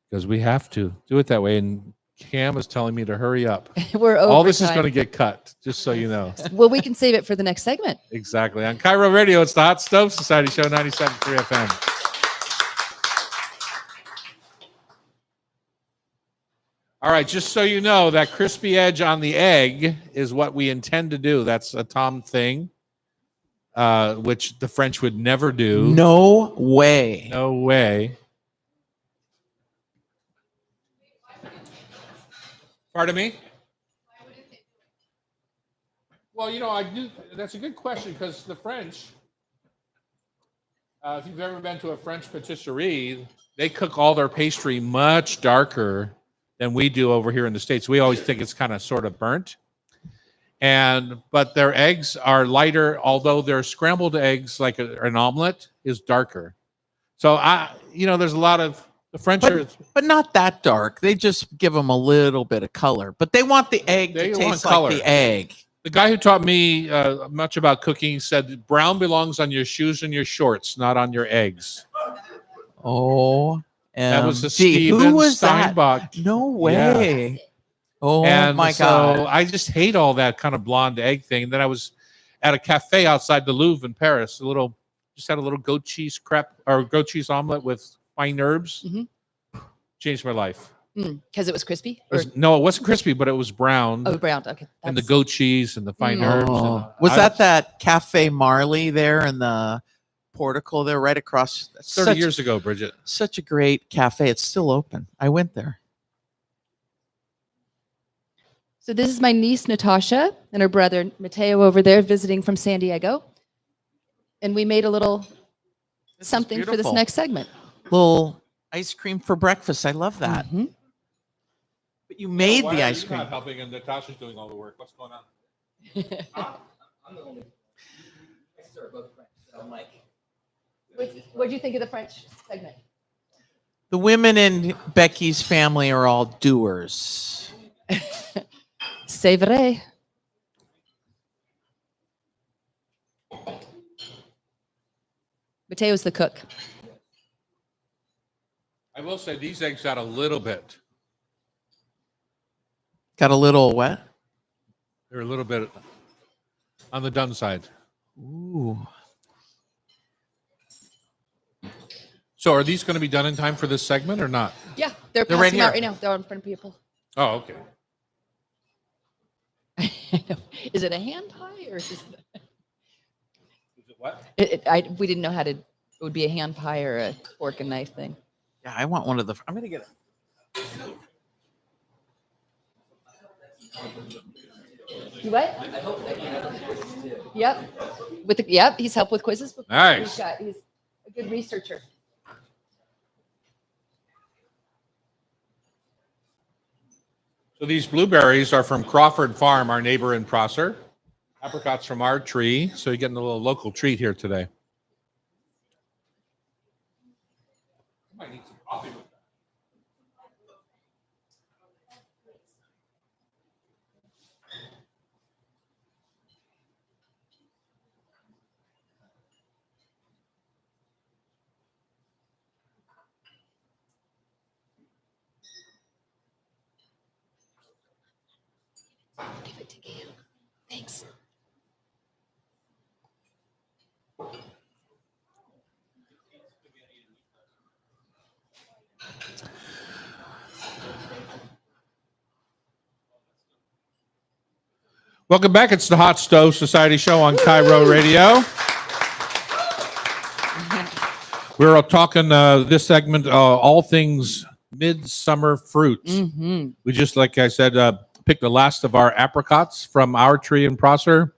Because we have to do it that way. And Cam is telling me to hurry up. We're over. All this is going to get cut, just so you know. Well, we can save it for the next segment. Exactly. On Cairo Radio, it's the Hot Stove Society Show, 97.3 FM. All right, just so you know, that crispy edge on the egg is what we intend to do. That's a Tom thing, which the French would never do. No way. No way. Pardon me? Well, you know, I do. That's a good question because the French, if you've ever been to a French patisserie, they cook all their pastry much darker than we do over here in the States. We always think it's kind of sort of burnt. But their eggs are lighter, although their scrambled eggs, like an omelet, is darker. So there's a lot of the French are. But not that dark. They just give them a little bit of color. But they want the egg They to want taste color. like the egg. The guy who taught me much about cooking said brown belongs on your shoes and your shorts, not on your eggs. Oh, That was the gee, Steven who was that? Steinbach. No way. Oh And my so God. I just hate all that kind of blonde egg thing. And then I was at a cafe outside the Louvre in Paris. Just had a little goat cheese crepe or goat cheese omelet with fine herbs. Mhm. Changed my life. Because it was crispy? No, it wasn't crispy, but it was brown. Oh, brown. Okay. And the That's- goat cheese and the fine herbs. Oh. And, Was that Cafe Marley there in the portico there right across? 30 years ago, Bridget? Such a great cafe. It's still open. I went there. So this is my niece, Natasha, and her brother, Mateo, over there visiting from San Diego. And we made a little This is something for this beautiful. next segment. Little ice cream for breakfast. I love that. Mhm. But you made Why the are ice you cream. not helping and Natasha's doing all the work. What's going on? What do you think of the French segment? The women in Becky's family are all doers. C'est vrai. Mateo's the cook. I will say these eggs got a little bit. Got a little what? They're a little bit on the done side. Ooh. So are these going to be done in time for this segment or not? Yeah, they're They're right passing out here. right now. They're in front of people. Oh, okay. Is it a hand pie or is Is it what? we didn't know how to? It would be a hand pie or a fork and knife thing. Yeah, I want one of the. I'm gonna get it. You what? Yep. Yep. He's helped with quizzes before. Nice. He's a good researcher. So these blueberries are from Crawford Farm, our neighbor in Prosser. Apricots from our tree. So you're getting a little local treat here today. I might need some coffee with that. Give it to Gail. Thanks. Welcome back. It's the Hot Stove Society Show on Cairo Radio. We're talking this segment, all things midsummer fruits. Mm-hmm. We just, like I said, picked the last of our apricots from our tree in Prosser.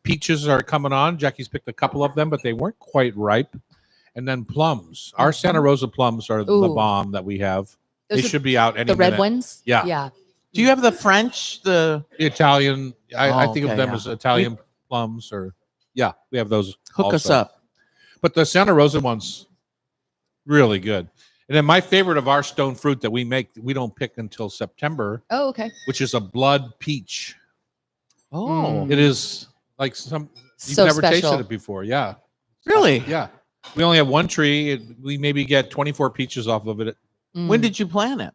Peaches are coming on. Jackie's picked a couple of them, but they weren't quite ripe. And then plums. Our Santa Rosa plums are the Ooh. bomb that we have. Those They are should be out any the red minute. ones. Yeah. Yeah. Do you have the French? The The Italian, I Oh, think of okay, them yeah. as Italian plums, or yeah, we have those. hook us also. up. But the Santa Rosa one's really good. And then my favorite of our stone fruit that we make, we don't pick until September, Oh, okay. which is a blood peach. Oh, Mm. It is like you've So never special. tasted it before. Yeah. really? Yeah. We only have one tree. We maybe get 24 peaches off of it When Mm. did you plant it?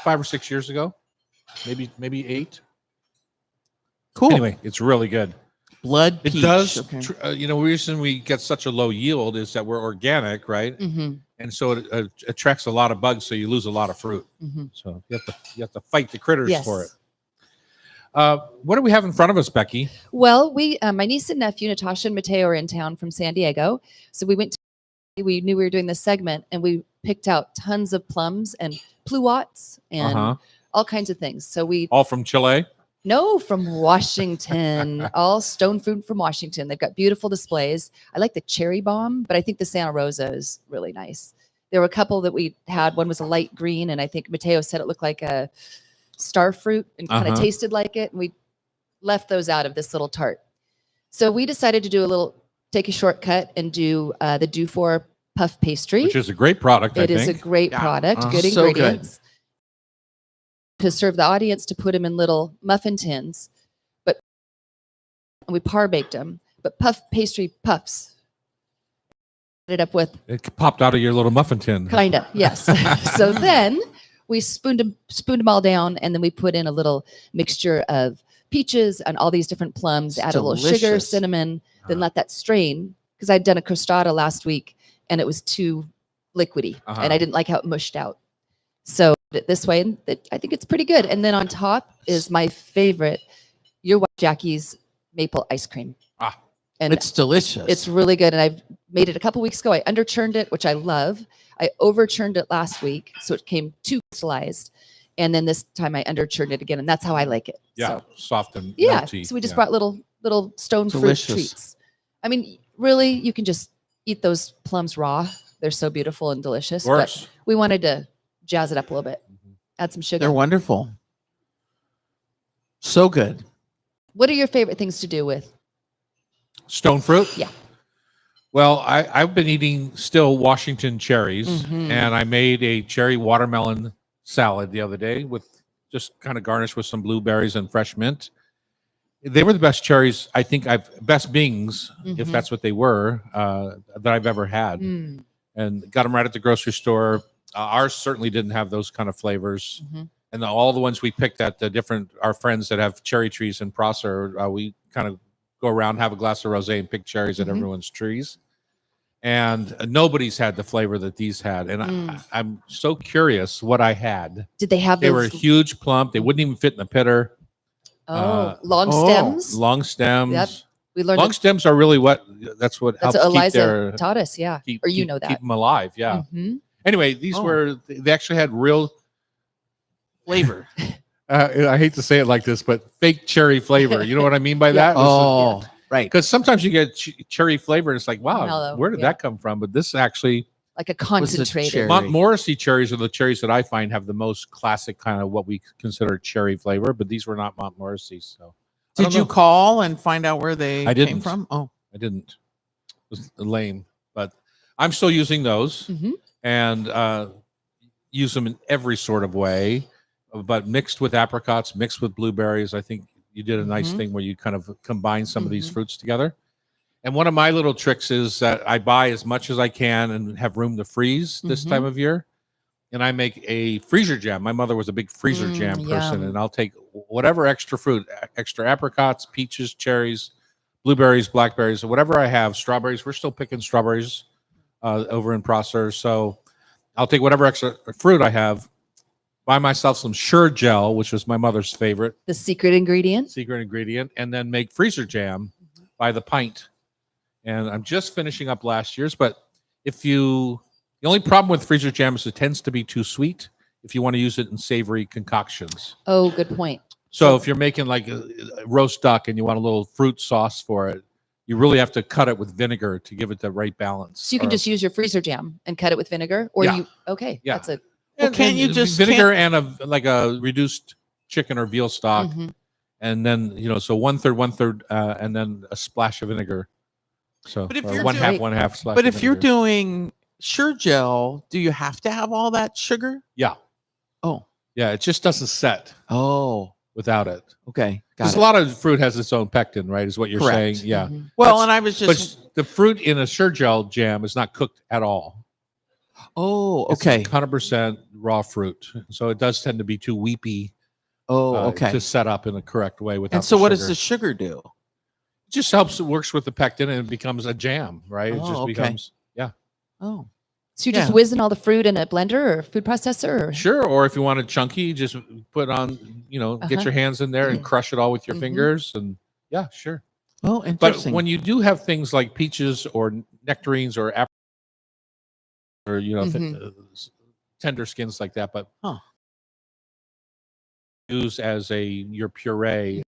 5 or 6 years ago. Maybe 8. Cool. Anyway, it's really good. Blood It peach. does. Okay. The reason we get such a low yield is that we're organic, right? Mhm, And so it attracts a lot of bugs, so you lose a lot of fruit. mhm. So you have to fight the critters Yes. for it. What do we have in front of us, Becky? Well, my niece and nephew, Natasha and Mateo, are in town from San Diego. So we we knew we were doing this segment, and we picked out tons of plums and pluots and all kinds of things. So we All from Chile. know from Washington, all stone fruit from Washington. They've got beautiful displays. I like the cherry bomb, but I think the Santa Rosa is really nice. There were a couple that we had. One was a light green, and I think Mateo said it looked like a star fruit and kind of tasted like it. And we left those out of this little tart. So we decided to take a shortcut and do the Dufour puff pastry. Which is a great product, It I is a think. great Yeah. product, good So good. ingredients. To serve the audience, to put them in little muffin tins, but we par baked them. But puff pastry puffs. Ended up with It popped out of your little muffin tin. kind of yes. So then we spooned them all down, and then we put in a little mixture of peaches and all these different plums. It's Add a little sugar, delicious. cinnamon, then Uh-huh. let that strain, because I'd done a crostata last week and it was too liquidy, Uh-huh. and I didn't like how it mushed out. So did it this way, and I think it's pretty good. And then on top is my favorite, your wife Jackie's maple ice cream. Ah. And It's delicious. it's really good. And I've made it a couple weeks ago. I underchurned it, which I love. I overchurned it last week, so it came too crystallized. And then this time I underchurned it again, and that's how I like it. Yeah, So, soft and yeah. melty. So we just Yeah. brought little stone Delicious. fruit treats. I mean, really, you can just eat those plums raw. They're so beautiful and delicious. Of course. But we wanted to jazz it up a little bit. Mhm. Add some sugar. They're wonderful. So good. What are your favorite things to do with? Stone fruit? Yeah. Well, I've been eating still Washington cherries, Mhm. and I made a cherry watermelon salad the other day with just kind of garnished with some blueberries and fresh mint. They were the best cherries I think best bings, if Mhm. that's what they were, that I've ever had, Mm, and got them right at the grocery store. Ours certainly didn't have those kind of flavors. mhm. And all the ones we picked at our friends that have cherry trees in Prosser, we kind of go around, have a glass of rosé, and pick cherries at Mhm. everyone's trees. And nobody's had the flavor that these had. And Mm. I'm so curious what I had. Did they have They were those? huge, plump. They wouldn't even fit in the pitter. Long oh, stems. Long stems. Yep. We learned Long stems are really that's what that's helps what Eliza keep their taught us. Yeah. keep, Or you keep- know that. keep them alive. Yeah. Mhm. Anyway, these Oh. they actually had real. Flavor. I hate to say it like this, but fake cherry flavor. You know what I mean by Yeah. that? Oh, right. Because sometimes you get cherry flavor, and it's like, wow, Mellow, where did yeah. that come from? But this actually, Like a Was it concentrated. cherry? Montmorency cherries are the cherries that I find have the most classic kind of what we consider cherry flavor. But these were not Montmorency, so I Did don't you know. call and find out where they I came didn't. from? Oh, I didn't. It was lame, but I'm still using those Mhm. and use them in every sort of way. But mixed with apricots, mixed with blueberries, I think you did a nice Mhm. thing where you kind of combine some of these Mhm. fruits together. And one of my little tricks is that I buy as much as I can and have room to freeze this Mhm. time of year. And I make a freezer jam. My mother was a big freezer jam person, yum. and I'll take whatever extra fruit, extra apricots, peaches, cherries, blueberries, blackberries, whatever I have, strawberries. We're still picking strawberries over in Prosser. So I'll take whatever extra fruit I have, buy myself some Sure Gel, which was my mother's favorite The secret ingredient. secret ingredient, and then make freezer jam by the pint. And I'm just finishing up last year's, but the only problem with freezer jam is it tends to be too sweet if you want to use it in savory concoctions. Oh, good point. So if you're making like a roast duck and you want a little fruit sauce for it, you really have to cut it with vinegar to give it the right balance. So you can Or- just use your freezer jam and cut it with vinegar, or Yeah. you okay? Yeah. That's a Well, can't you just- vinegar and a reduced chicken or veal stock, mhm. and then so one third, and then a splash of vinegar. So But if or you're one half, doing- one half. Slash But if you're vinegar. doing sure gel, do you have to have all that sugar? yeah, Oh. yeah, it just doesn't set Oh. without it. Okay. Got Because it. a lot of fruit has its own pectin, right? Is what you're Correct. saying? Yeah. Mhm. Well, That's- and I was just But the fruit in a sure gel jam is not cooked at all. oh, It's okay. 100% raw fruit, so it does tend to be too weepy Oh, okay. to set up in the correct way without. And so what does sugar. the sugar do? It just helps. It works with the pectin and it becomes a jam, right? It Oh, just okay. becomes Oh. So you're just Yeah. whizzing all the fruit in a blender or food processor? Or? sure. Or if you want it chunky, just put on. Get Uh-huh. your hands in there and crush it all with your Mhm. fingers, and yeah, sure. Oh, But interesting. when you do have things like peaches or nectarines or or tender skins like that, but Huh. use as your puree.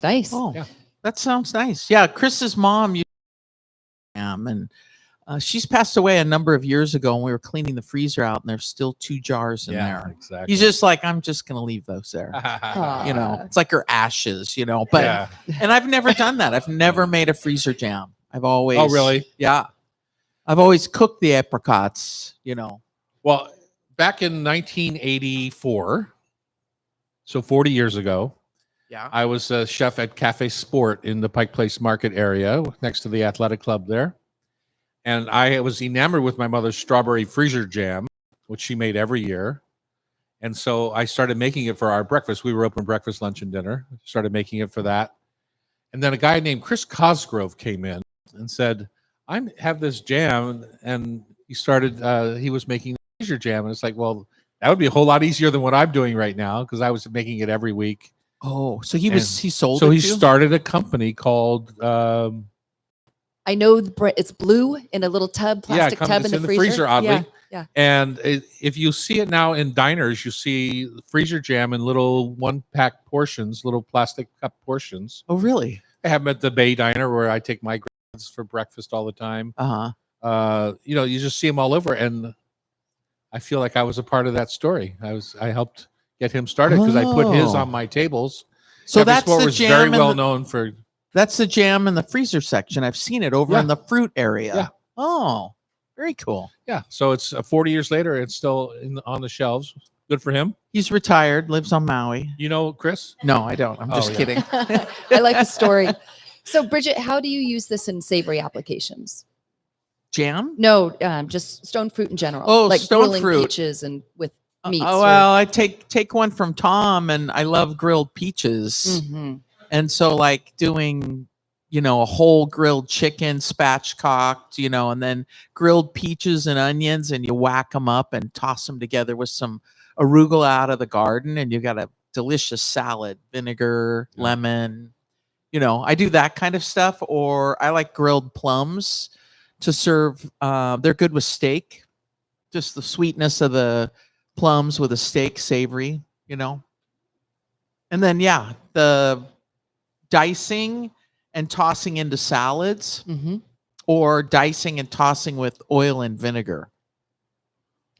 Nice. Oh, Yeah. that sounds nice. Yeah, Chris's mom used jam, and she's passed away a number of years ago, and we were cleaning the freezer out, and there's still 2 jars in there. exactly. He's just like, I'm just gonna leave those there. You know, it's like her ashes. But yeah. and I've never done that. I've never made a freezer jam. I've always Oh, really? Yeah, I've always cooked the apricots. Well, back in 1984, so 40 years ago, Yeah. I was a chef at Cafe Sport in the Pike Place Market area next to the athletic club there. And I was enamored with my mother's strawberry freezer jam, which she made every year. And so I started making it for our breakfast. We were open breakfast, lunch, and dinner. Started making it for that. And then a guy named Chris Cosgrove came in and said, I have this jam. And he was making freezer jam. And it's like, well, that would be a whole lot easier than what I'm doing right now because I was making it every week. Oh, so he And sold So it he to you? started a company called I know it's blue in a little tub, plastic tub it's in the freezer. oddly. Yeah. Yeah. And if you see it now in diners, you see freezer jam in little 1-pack portions, little plastic cup portions. Oh, really? I have them at the Bay Diner where I take my grands for breakfast all the time. Uh-huh. You just see them all over, and I feel like I was a part of that story. I helped get him started because I put his Oh. on my tables. So Cafe that's Sport the was jam very in well the- known for. That's the jam in the freezer section. I've seen it over Yeah. in the fruit area. Yeah. Oh, very cool. Yeah, so it's 40 years later. It's still on the shelves. Good for him. He's retired, lives on Maui. You know, Chris. No, I don't. I'm Oh, just yeah. kidding. I like the story. So, Bridget, how do you use this in savory applications? Jam? No, just stone fruit in general. Oh, like stone grilling fruit. peaches and with meats. Oh, well, I take one from Tom, and I love grilled peaches. Mhm. And so like doing, a whole grilled chicken spatchcocked, and then grilled peaches and onions, and you whack them up and toss them together with some arugula out of the garden, and you got a delicious salad, vinegar, Yeah. lemon. I do that kind of stuff. Or I like grilled plums to serve. They're good with steak. Just the sweetness of the plums with a steak, savory, And then, the dicing and tossing into salads, Mhm. or dicing and tossing with oil and vinegar.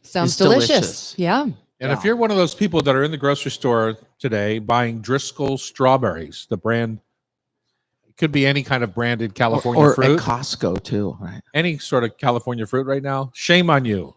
Sounds It's delicious. delicious. Yeah. And Yeah. if you're one of those people that are in the grocery store today buying Driscoll strawberries, the brand, it could be any kind of branded California or fruit, at Costco too, right? any sort of California fruit right now, shame on you.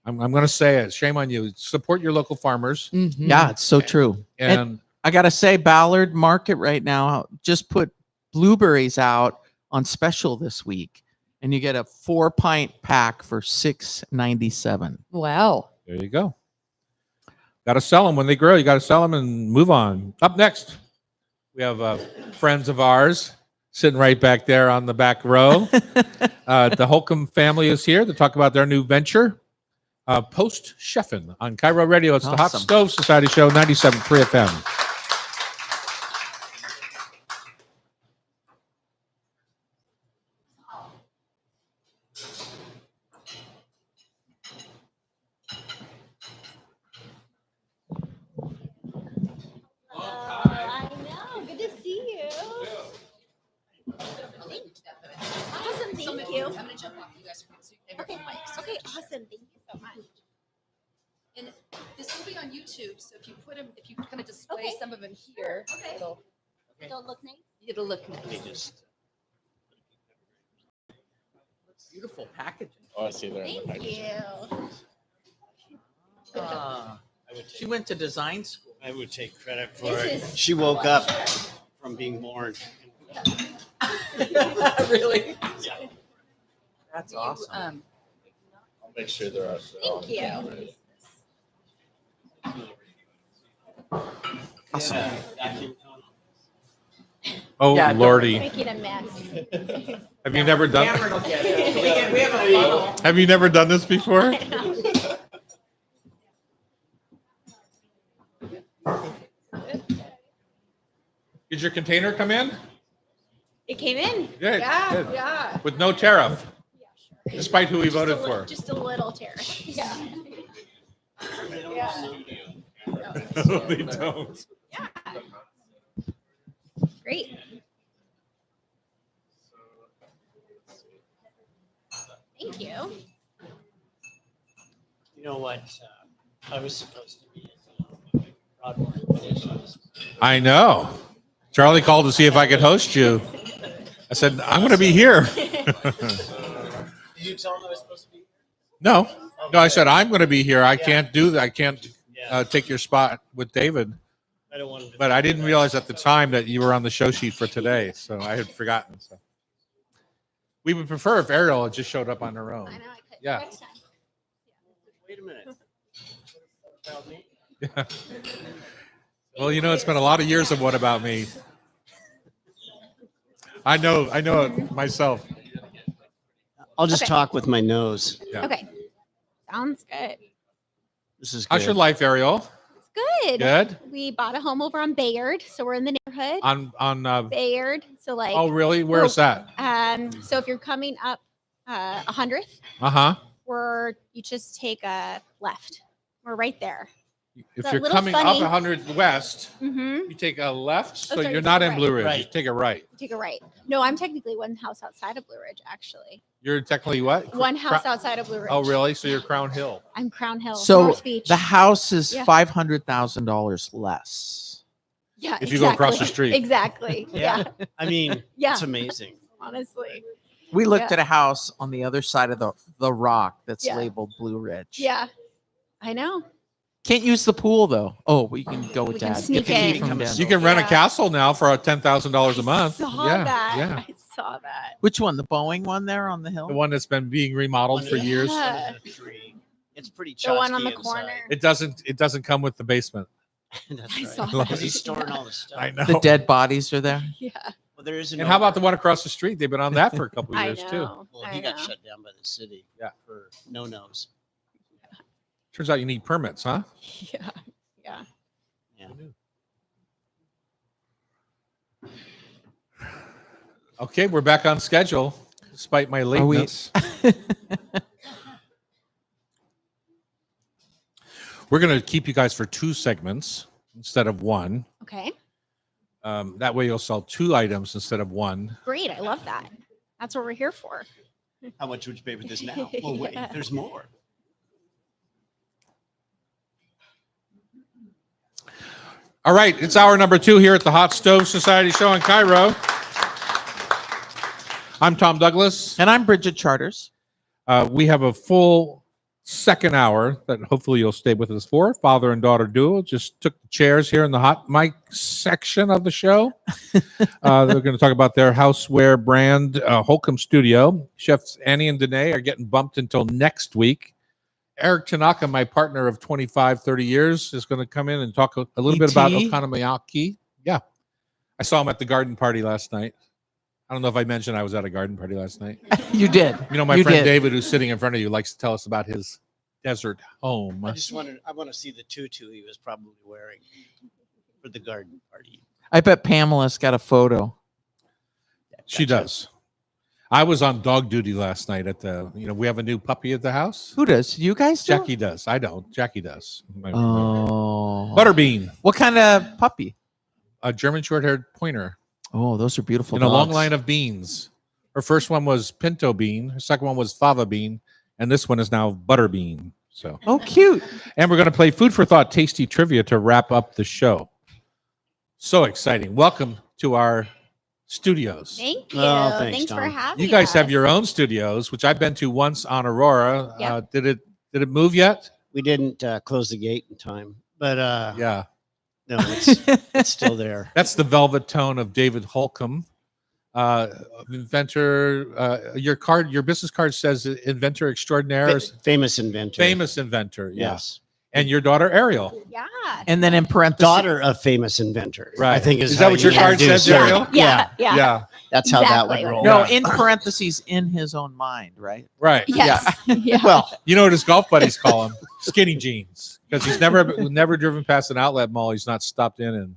I'm going to say it. Shame on you. Support your local farmers. Mhm. Yeah, it's so true. And I gotta say, Ballard Market right now just put blueberries out on special this week, and you get a 4-pint pack for $6.97. Wow. there you go. Got to sell them when they grow. You got to sell them and move on. Up next, we have friends of ours sitting right back there on the back row. The Holcomb family is here to talk about their new venture, Post Chefin' on Cairo Radio. It's the Hot Awesome. Stove Society Show, 97.3 FM. I know. Good to see you. Awesome. Thank you. Okay. Okay. Awesome. Thank you so much. And this will be on YouTube, so if you kind of display Okay. some of them here, Okay. it'll Don't look nice. look nice. Beautiful packaging. Oh, I see there. In the Thank package. you. She went to design school. I would take credit for This it. is- She woke up from being born. Really? That's awesome. I'll make sure there are. Thank you. Awesome. Oh, Yeah, don't- Lordy. Making a mess. Have you never done Cameron will get it. We have a funnel. Have you never done this before? Did your container come in? It came in. Good, Yeah, good. yeah. With no tariff, Yeah, sure. despite who we Just a voted little- for. Just a little tariff. Yeah. Yeah. They don't. Yeah. Great. Thank you. You know what? I was supposed to be at Broadmoor. I know. Charlie called to see if I could host you. I said, I'm going to be here. Did you tell him I was supposed to be? No, no, I said, I'm going to be here. I Yeah. can't do that. I can't Yeah. take your spot with David. I don't want him to. But I didn't realize at the time that you were on the show sheet for today. So I had forgotten. So we would prefer if Ariel had just showed up on her own. I know I could. Yeah. Next time. Wait a minute. About me? Yeah. Well, you know, it's been a lot of years of What About Me. I know it myself. I'll just Okay. talk with my nose. Yeah. Okay. Sounds good. This is How's good. your life, Ariel? Good. Good. We bought a home over on Bayard, so we're in the neighborhood. On Bayard. So like oh, really? Where's that? so if you're coming up 100th, Uh-huh. you just take a left. We're right there. If That you're little coming funny- up 100 West, Mm-hmm. you take a left, so sorry, you're take not a in right. Blue Ridge. You Right. take a right. Take a right. No, I'm technically one house outside of Blue Ridge, actually. You're technically what? One house Cro- outside of Blue Ridge. Oh, really? So you're Crown Hill. I'm Crown Hill, So North Beach. the house is Yeah. $500,000 less. Yeah, if you go across the exactly. street. Exactly. Yeah. Yeah. I mean, Yeah. it's amazing. Honestly. We looked Yeah. at a house on the other side of the rock that's Yeah. labeled Blue Ridge. Yeah. I know. Can't use the pool though. Oh, we can go with We can Dad. sneak Get the key in. from Dad. You can rent a Yeah. castle now for $10,000 a month. I saw yeah, that. yeah. I saw that. Which one? The Boeing one there on the hill? The one that's been being remodeled for Yeah. years. Under the tree. It's pretty The one on chusky the corner. inside. It doesn't come with the basement. That's I right. saw Because that. he's storing all the stuff. I know. The dead bodies are there. Yeah. Well, there is an And how about the owner. one across the street? They've been on that for a couple of I years too. know. Well, I he got know. shut down by the city. Yeah. For no-nos. Turns out you need permits, huh? Yeah. Yeah. Yeah. Okay, we're back on schedule, despite my Are we- lateness. We're going to keep you guys for 2 segments instead of 1. Okay. That way you'll sell 2 items instead of 1. Great. I love that. That's what we're here for. How much would you pay for this now? Well, wait, Yeah. there's more. All right, it's hour number 2 here at the Hot Stove Society Show in Cairo. I'm Tom Douglas. And I'm Bridget Charters. We have a full second hour that hopefully you'll stay with us for. Father and daughter duo just took the chairs here in the hot mic section of the show. They're going to talk about their houseware brand, Holcomb Studio. Chefs Annie and Danae are getting bumped until next week. Eric Tanaka, my partner of 25, 30 years, is going to come in and talk a little bit about E.T.? okonomiyaki. Yeah. I saw him at the garden party last night. I don't know if I mentioned I was at a garden party last night. You did. You know, my You friend did. David, who's sitting in front of you, likes to tell us about his desert home. I just wanted. I want to see the tutu he was probably wearing for the garden party. I bet Pamela's got a photo. She does. I was on dog duty last night at the, we have a new puppy at the house. Who does? You guys do? Jackie does. I don't. Jackie does. Oh. Butterbean, What kind of puppy? a German short-haired pointer Oh, those are beautiful in a long dogs. line of beans. Her first one was Pinto Bean. Her second one was Fava Bean. And this one is now Butterbean. So, Oh, cute. and we're going to play Food for Thought Tasty Trivia to wrap up the show. So exciting. Welcome to our Studios. Thank you. Oh, thanks, thanks for Tom. having You guys have us. your own studios, which I've been to once on Aurora. Yep. Did it move yet? We didn't close the gate in time, but Yeah. no, it's still there. That's the velvet tone of David Holcomb, inventor. Your business card says inventor extraordinaire, Famous inventor. famous inventor. Yeah. Yes. And your daughter Ariel. Yeah. And then in parentheses, Daughter of famous inventor. I Right. think Is how that what your you card introduce says, it. Ariel? Yeah. Yeah. That's how that would Exactly. roll. no, Yeah. in parentheses, in his own mind, right? Right. Yes. Yeah. Well, You know what his golf buddies call him? Skinny jeans. Because he's never driven past an outlet mall. He's not stopped in and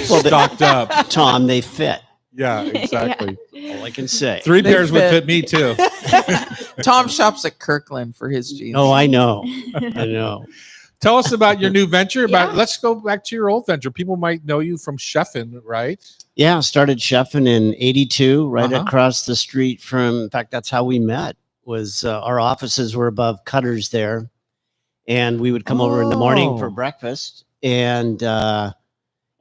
Well, the- stocked up. Tom, they fit. Yeah, exactly. All I can say. 3 They pairs would fit. fit me too. Tom shops at Kirkland for his jeans. Oh, I know. I know. Tell us about your new venture. Yeah. Let's go back to your old venture. People might know you from Chefin', right? Yeah, started chefing in '82, right Uh-huh. across the street from. In fact, that's how we met. Was our offices were above Cutter's there, and we would come over in the morning for Oh. breakfast, and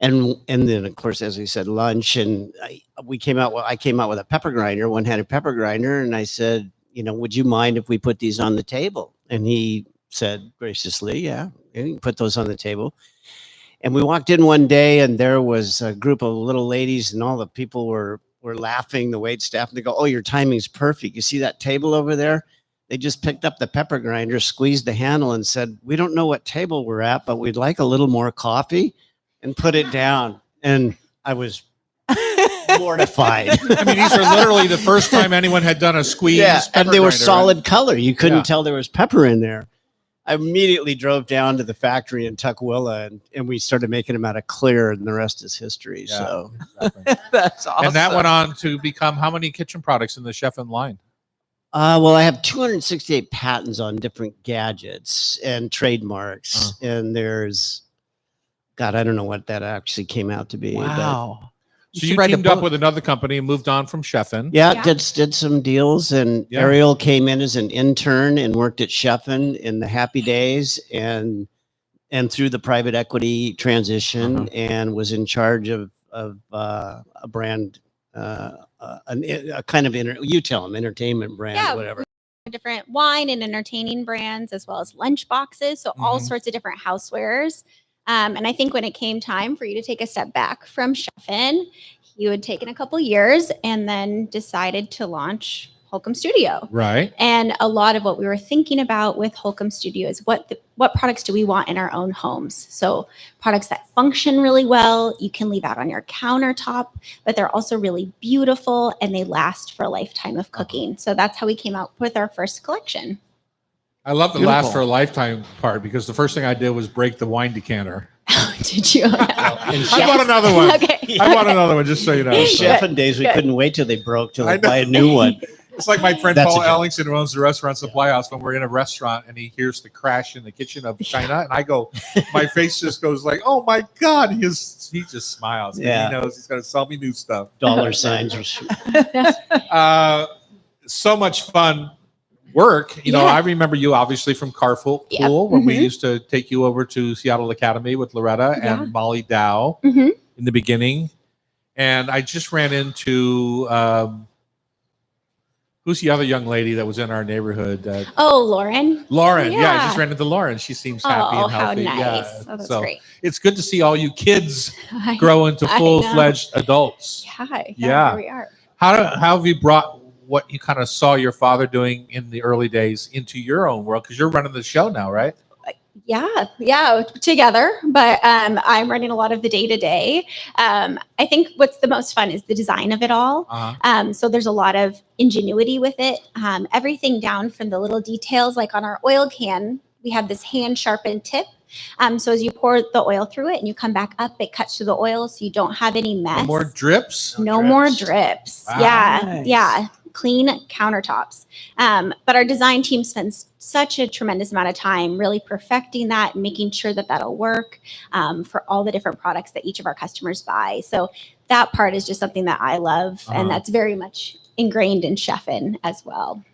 then of course, as we said, lunch. And I came out with a pepper grinder, one-handed pepper grinder, and I said, would you mind if we put these on the table? And he said graciously, yeah, you can put those on the table. And we walked in one day, and there was a group of little ladies, and all the people were laughing, the wait staff, and they go, "Oh, your timing's perfect. You see that table over there?" They just picked up the pepper grinder, squeezed the handle, and said, "We don't know what table we're at, but we'd like a little more coffee," and put it down. And I was mortified. I mean, these are literally the first time anyone had done a squeeze. Yeah, and pepper they were grinder, right? solid color. You couldn't Yeah. tell there was pepper in there. I immediately drove down to the factory in Tukwila, and we started making them out of clear, and the rest is history. Yeah. So Exactly. That's awesome. And that went on to become how many kitchen products in the Chefin' line? well, I have 268 patents on different gadgets and trademarks, and there's, God, I don't know what that actually came out to be. but Wow. So should you write a teamed up book. with another company and moved on from Chefin'. yeah, Yeah. did some deals, and Yeah. Ariel came in as an intern and worked at Chefin' in the happy days, and through the private equity transition, Uh-huh. and was in charge of a brand, a kind of you tell them, entertainment brand, Yeah. whatever. Different wine and entertaining brands, as well as lunch boxes. So all Mhm. sorts of different housewares. And I think when it came time for you to take a step back from Chefin', you had taken a couple years and then decided to launch Holcomb Studio. Right. And a lot of what we were thinking about with Holcomb Studio is what products do we want in our own homes? So products that function really well, you can leave out on your countertop, but they're also really beautiful and they last for a lifetime of cooking. So that's how we came out with our first collection. I love the Beautiful. last for a lifetime part because the first thing I did was break the wine decanter. Did you? I bought another one. Okay. I bought another one just so you know. In So- Chefin' days, we Good. couldn't wait till they broke till I they know. buy a new one. It's like my friend That's Paul a joke. Ellingson, who owns the restaurant Supply House, when we're in a restaurant and he hears the crash in the kitchen of China, and I go, my face just goes like, "Oh my God!" He just smiles. 'Cause Yeah. He knows he's going to sell me new stuff. Dollar signs. So much fun work. You know, Yeah. I remember you obviously from Carpool Yep. when we Mhm. used to take you over to Seattle Academy with Loretta Yeah. and Molly Dow Mhm. in the beginning. And I just ran into who's the other young lady that was in our neighborhood? Oh, Lauren. Lauren. Yeah. I Yeah. just ran into Lauren. She seems happy Oh, and how healthy. nice. Yeah. Oh, that's so great. it's good to see all you kids I- grow into I know. full-fledged adults. Yeah. Yeah. Here we are. How have you brought what you kind of saw your father doing in the early days into your own world? Because you're running the show now, right? Yeah, together. But I'm running a lot of the day to day. I think what's the most fun is the design of it all. Uh-huh. So there's a lot of ingenuity with it. Everything down from the little details, like on our oil can, we have this hand sharpened tip. So as you pour the oil through it and you come back up, it cuts through the oil so you don't have any mess. No more drips. No more drips. Wow. Yeah. Nice. Yeah. Clean countertops. But our design team spends such a tremendous amount of time really perfecting that and making sure that that'll work for all the different products that each of our customers buy. So that part is just something that I love. Uh-huh. And that's very much ingrained in Chefin' as well.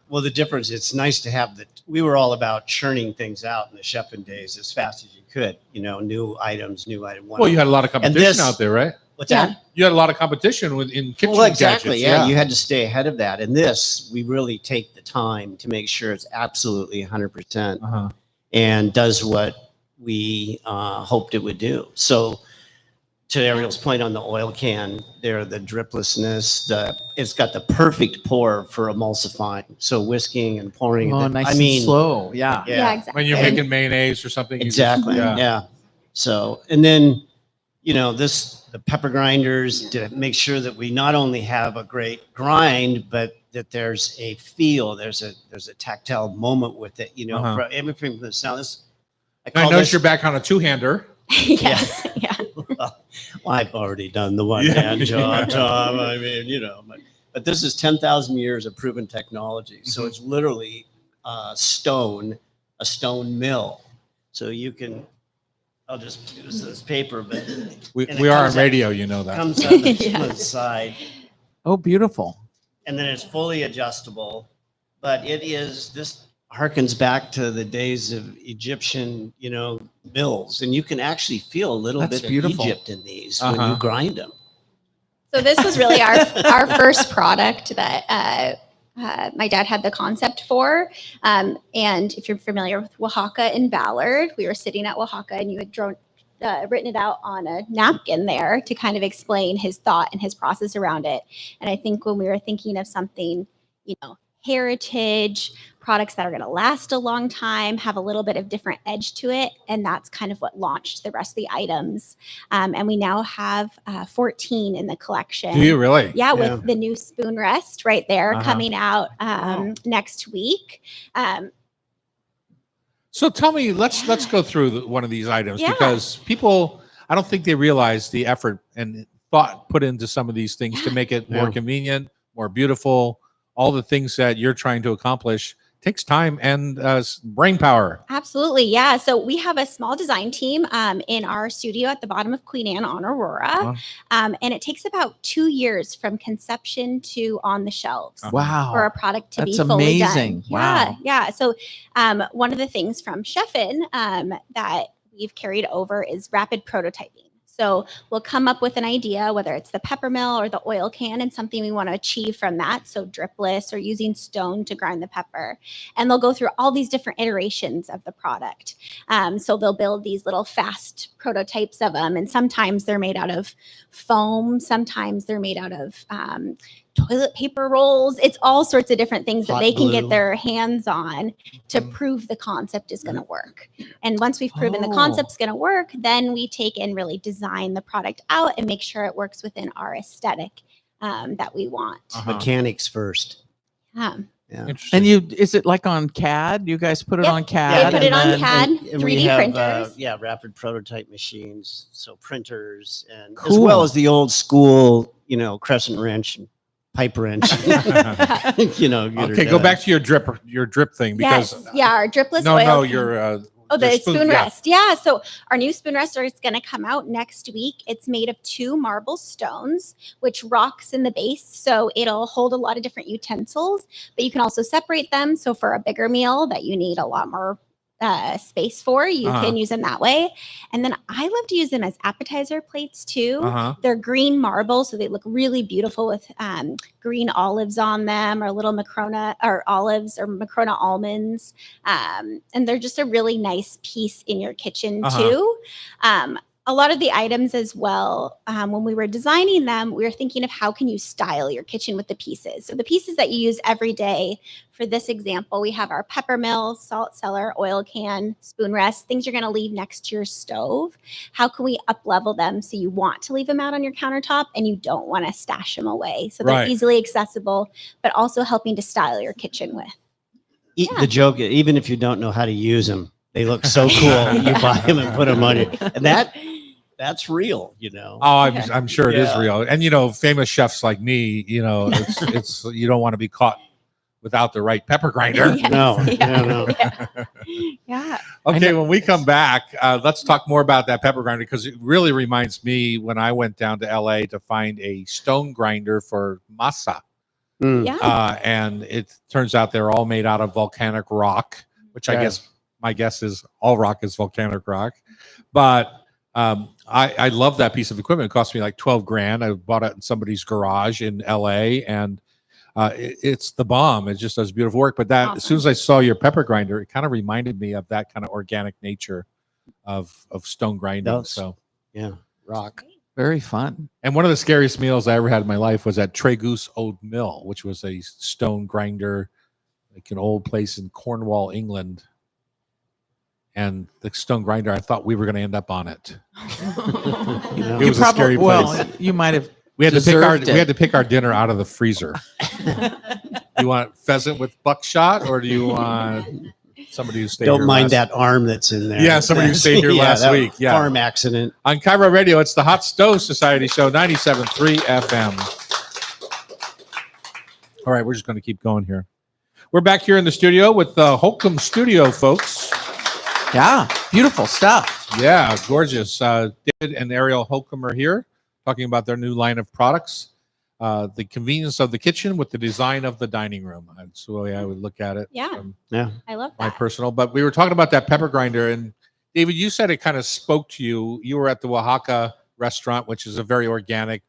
Well, the difference, it's nice to have we were all about churning things out in the Chefin' days as fast as you could, new items, new item. Well, you had a lot of competition this- out there, right? What's Yeah. that? You had a lot of competition in kitchen Well, exactly. gadgets. Yeah, you had to stay ahead of that. And this, we really take the time to make sure it's absolutely 100% Uh-huh. and does what we hoped it would do. So, to Ariel's point on the oil can, there the driplessness, it's got the perfect pour for emulsifying. So whisking and pouring. Oh, nice I mean, and slow. Yeah. Yeah, exactly. When you're And- making mayonnaise or something. you just- Exactly. Yeah. So, and then, the pepper grinders to make sure that we not only have a great grind, but that there's a feel, there's a tactile moment with it, Uh-huh. for everything from the sound. I call noticed this- you're back on a two-hander. Yes. Yeah. Well, I've already done the one hand job, Tom. I mean, but this is 10,000 years of proven technology. So Mhm. it's literally a stone mill. So you can, I'll just use this paper, but it We And it are on comes out- radio, you know that. comes out the Yeah. side. Oh, beautiful. And then it's fully adjustable. But this harkens back to the days of Egyptian, mills. And you can actually feel a little That's bit beautiful. of Egypt in these when Uh-huh. you grind them. So this was really our first product that my dad had the concept for. And if you're familiar with Oaxaca and Ballard, we were sitting at Oaxaca and you had written it out on a napkin there to kind of explain his thought and his process around it. And I think when we were thinking of something, heritage, products that are going to last a long time, have a little bit of different edge to it. And that's kind of what launched the rest of the items. And we now have 14 in the collection. Do you really? Yeah, Yeah. with the new spoon rest right there Uh-huh. coming out Wow. next week. So tell me, let's go through one of these items Yeah. because people, I don't think they realize the effort and thought put into some of these things to make it more Yeah. convenient, more beautiful. All the things that you're trying to accomplish takes time and brain power. Absolutely. Yeah. So we have a small design team in our studio at the bottom of Queen Anne on Aurora. Wow. And it takes about 2 years from conception to on the shelves. Wow. For a product to That's be fully amazing. done. Yeah, Wow. yeah. So one of the things from Chefin that we've carried over is rapid prototyping. So we'll come up with an idea, whether it's the pepper mill or the oil can, and something we want to achieve from that. So dripless or using stone to grind the pepper. And they'll go through all these different iterations of the product. So they'll build these little fast prototypes of them. And sometimes they're made out of foam. Sometimes they're made out of toilet paper rolls. It's all sorts of different things that Hot they can glue. get their hands on to Mhm. prove the concept is going to work. And once we've proven the Oh. concept's going to work, then we take and really design the product out and make sure it works within our aesthetic that we want. Uh-huh. Mechanics first. Yeah. Interesting. And is it like on CAD? You guys put it Yep. on CAD? They put it and on then- CAD, And 3D we have, printers. rapid prototype machines, so printers, and as Cool. well as the old school, crescent wrench, and pipe wrench. Okay, go back to your drip thing because Yes. Yeah. Our dripless no, oil. no, can- your Oh, the your spoon yeah. rest. Yeah. So our new spoon rest is going to come out next week. It's made of 2 marble stones, which rocks in the base. So it'll hold a lot of different utensils, but you can also separate them. So for a bigger meal that you need a lot more space for, you Uh-huh. can use them that way. And then I love to use them as appetizer plates too. Uh-huh. They're green marble, so they look really beautiful with green olives on them, or little macrona or olives or macrona almonds. And they're just a really nice piece in your kitchen Uh-huh. too. A lot of the items as well, when we were designing them, we were thinking of how can you style your kitchen with the pieces. So the pieces that you use every day, for this example, we have our pepper mill, salt cellar, oil can, spoon rest, things you're going to leave next to your stove. How can we up level them so you want to leave them out on your countertop and you don't want to stash them away? So they're Right. easily accessible, but also helping to style your kitchen with. Yeah. The joke, even if you don't know how to use them, they look so cool. You buy them and put them on you, and that's real. Oh, I'm sure it is Yeah. real. And famous chefs like me, it's you don't want to be caught without the right pepper grinder. Yes, No, yeah, no. yeah. Yeah. Okay, when we come back, let's talk more about that pepper grinder because it really reminds me when I went down to LA to find a stone grinder for masa. Mm. Yeah. And it turns out they're all made out of volcanic rock, which I Yeah. guess my guess is all rock is volcanic rock. But I love that piece of equipment. It cost me like 12 grand. I bought it in somebody's garage in LA, and it's the bomb. It just does beautiful work. But that, as soon as I saw your pepper grinder, it kind of reminded me of that kind of organic nature of stone grinding. Does. So, Yeah. Rock. Very fun. and one of the scariest meals I ever had in my life was at Tregoose Old Mill, which was a stone grinder, like an old place in Cornwall, England. And the stone grinder, I thought we were going to end up on it. You know? It was a scary place. Well, you might have. We had Deserved to pick our dinner out of the freezer. You want pheasant with buckshot, or do you want somebody who stayed Don't here mind last- that arm that's in there. Yeah, somebody who stayed here last that week. Yeah. Farm accident. On Cairo Radio, it's the Hot Stove Society Show, 97.3 FM. All right, we're just going to keep going here. We're back here in the studio with the Holcomb Studio folks. Yeah, beautiful stuff. Yeah, gorgeous. David and Ariel Holcomb are here talking about their new line of products. The convenience of the kitchen with the design of the dining room. That's the way I would look at it. Yeah. From Yeah. I love my that. personal. But we were talking about that pepper grinder, and David, you said it kind of spoke to you. You were at the Oaxaca restaurant, which is a very organic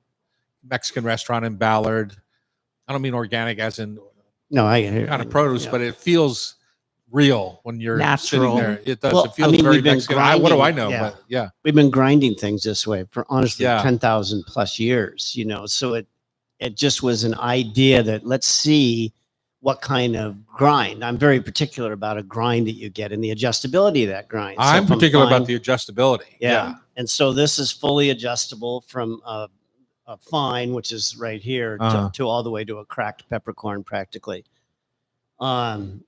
Mexican restaurant in Ballard. I don't mean organic as in No, I kind of produce, yeah. but it feels real when you're sitting Natural. there. It does. Well, It feels I mean, very we've been Mexican. What do I grinding, know? yeah. But yeah. We've been grinding things this way for honestly Yeah. 10,000 plus years, you know. So it just was an idea that let's see what kind of grind. I'm very particular about a grind that you get and the adjustability of that grind. So I'm from particular fine- about the adjustability. yeah. And so this is fully adjustable from a fine, which is right here, Uh-huh. to all the way to a cracked peppercorn practically. And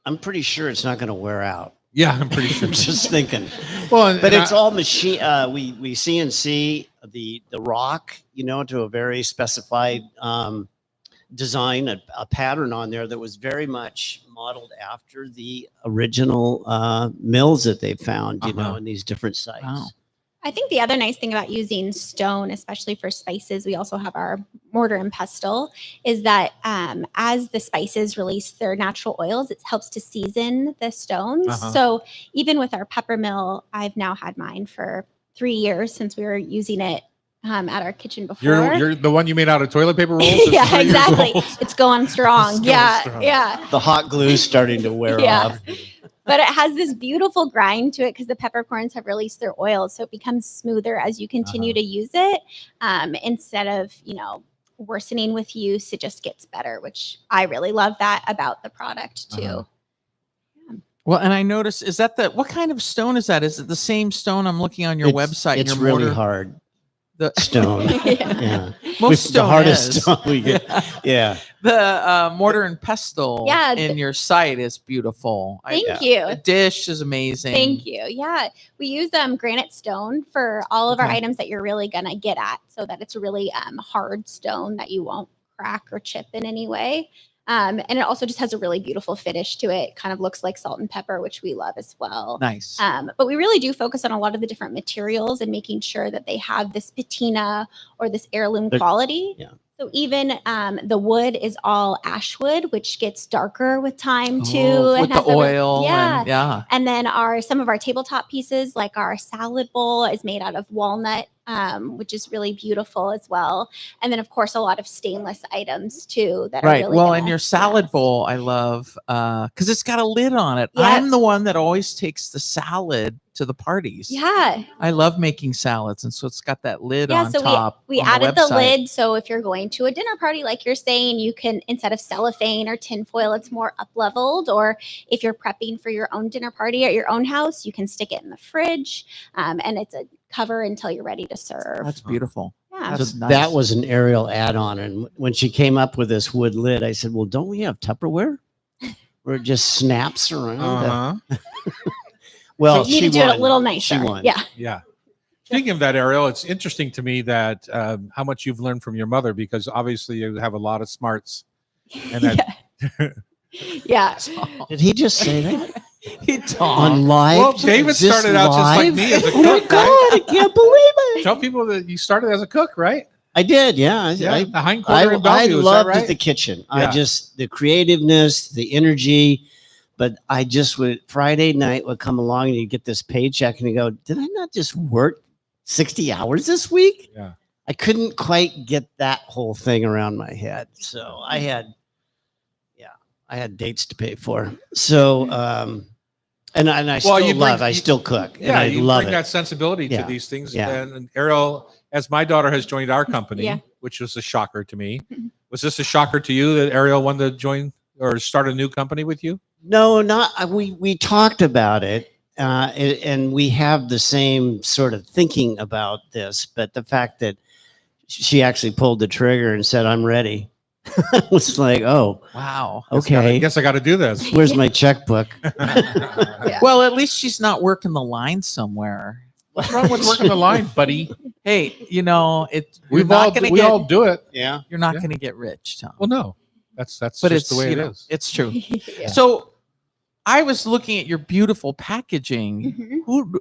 I'm pretty sure it's not going to wear out. Yeah, I'm pretty sure. I'm just thinking. Well, But it's all machine. We CNC the rock, you know, to a very specified design, a pattern on there that was very much modeled after the original mills that they found, you know, Uh-huh. in these different sites. Wow. I think the other nice thing about using stone, especially for spices, we also have our mortar and pestle, is that as the spices release their natural oils, it helps to season the stones. Uh-huh. So even with our pepper mill, I've now had mine for 3 years since we were using it at our kitchen before. You're the one you made out of toilet paper rolls? It's yeah, 3 years exactly. old. It's going strong. It's going yeah, strong. yeah. The hot glue's starting to wear Yeah. off. But it has this beautiful grind to it because the peppercorns have released their oils. So it becomes smoother as you continue to use it. Instead of, worsening with use, it just gets better, which I really love that about the product too. Uh-huh. Well, and I noticed, is that what kind of stone is that? Is it the same stone I'm looking on your website? It's your really mortar? hard The, stone. Yeah. Yeah. most The stone hardest is. stone we get. Yeah. The mortar and pestle Yeah, in your site is beautiful. Thank The you. dish is amazing. Thank you. Yeah. We use granite stone for all of our Okay. items that you're really going to get at so that it's a really hard stone that you won't crack or chip in any way. And it also just has a really beautiful finish to it. Kind of looks like salt and pepper, which we love as well. Nice. But we really do focus on a lot of the different materials and making sure that they have this patina or this heirloom They're- quality. yeah. So even the wood is all ash wood, which gets darker with time too. Oh, and with the has a re- oil. yeah. And, yeah. And then some of our tabletop pieces, like our salad bowl, is made out of walnut, which is really beautiful as well. And then, of course, a lot of stainless items too. That are Right. really Well, gonna and your salad last. bowl, I love because it's got a lid on it. Yeah. I'm the one that always takes the salad to the parties. Yeah, I love making salads, and so it's got that lid yeah. on So top. we on added the website. lid. So if you're going to a dinner party, like you're saying, you can, instead of cellophane or tinfoil, it's more up leveled. Or if you're prepping for your own dinner party at your own house, you can stick it in the fridge, and it's a cover until you're ready to serve. That's beautiful. Yeah. That's So nice. that was an aerial add-on. And when she came up with this wood lid, I said, well, don't we have Tupperware? Where it just snaps around. Uh-huh. Well, you need she to do it won. a little nicer. She won. Yeah. Yeah. Speaking of that, Ariel, it's interesting to me that how much you've learned from your mother, because obviously you have a lot of smarts. And that, Yeah. Did he just say that? He talked. On live? well, David Is this started out just like live? me as a Oh my cook. God, Right? I can't believe it. Tell people that you started as a cook, right? I did, yeah. Yeah, the hind I quarter in Bellevue, is that loved right? the kitchen. Yeah. The creativeness, the energy, But I just would Friday night would come along and you get this paycheck and you go, did I not just work 60 hours this week? Yeah. I couldn't quite get that whole thing around my head. So I had dates to pay for. So, and I still you bring- I still cook. And Yeah, I you love bring it. that sensibility to Yeah. these things. Yeah. And Ariel, as my daughter has joined our company, Yeah. which was a shocker to me. Was this a shocker to you that Ariel wanted to join or start a new company with you? No, not we talked about it, and we have the same sort of thinking about this. But the fact that she actually pulled the trigger and said, "I'm ready," was like, "Oh, Wow. I okay. guess I got to do this. Where's my checkbook?" Yeah. Well, at least she's not working the line somewhere. What's wrong with working the line, buddy? Hey, you know, We all do it. Yeah. you're not Yeah. going to get rich, Tom. Well, no, that's but just it's the way you it know, is. It's true. Yeah. So I was looking at your beautiful packaging. Mhm.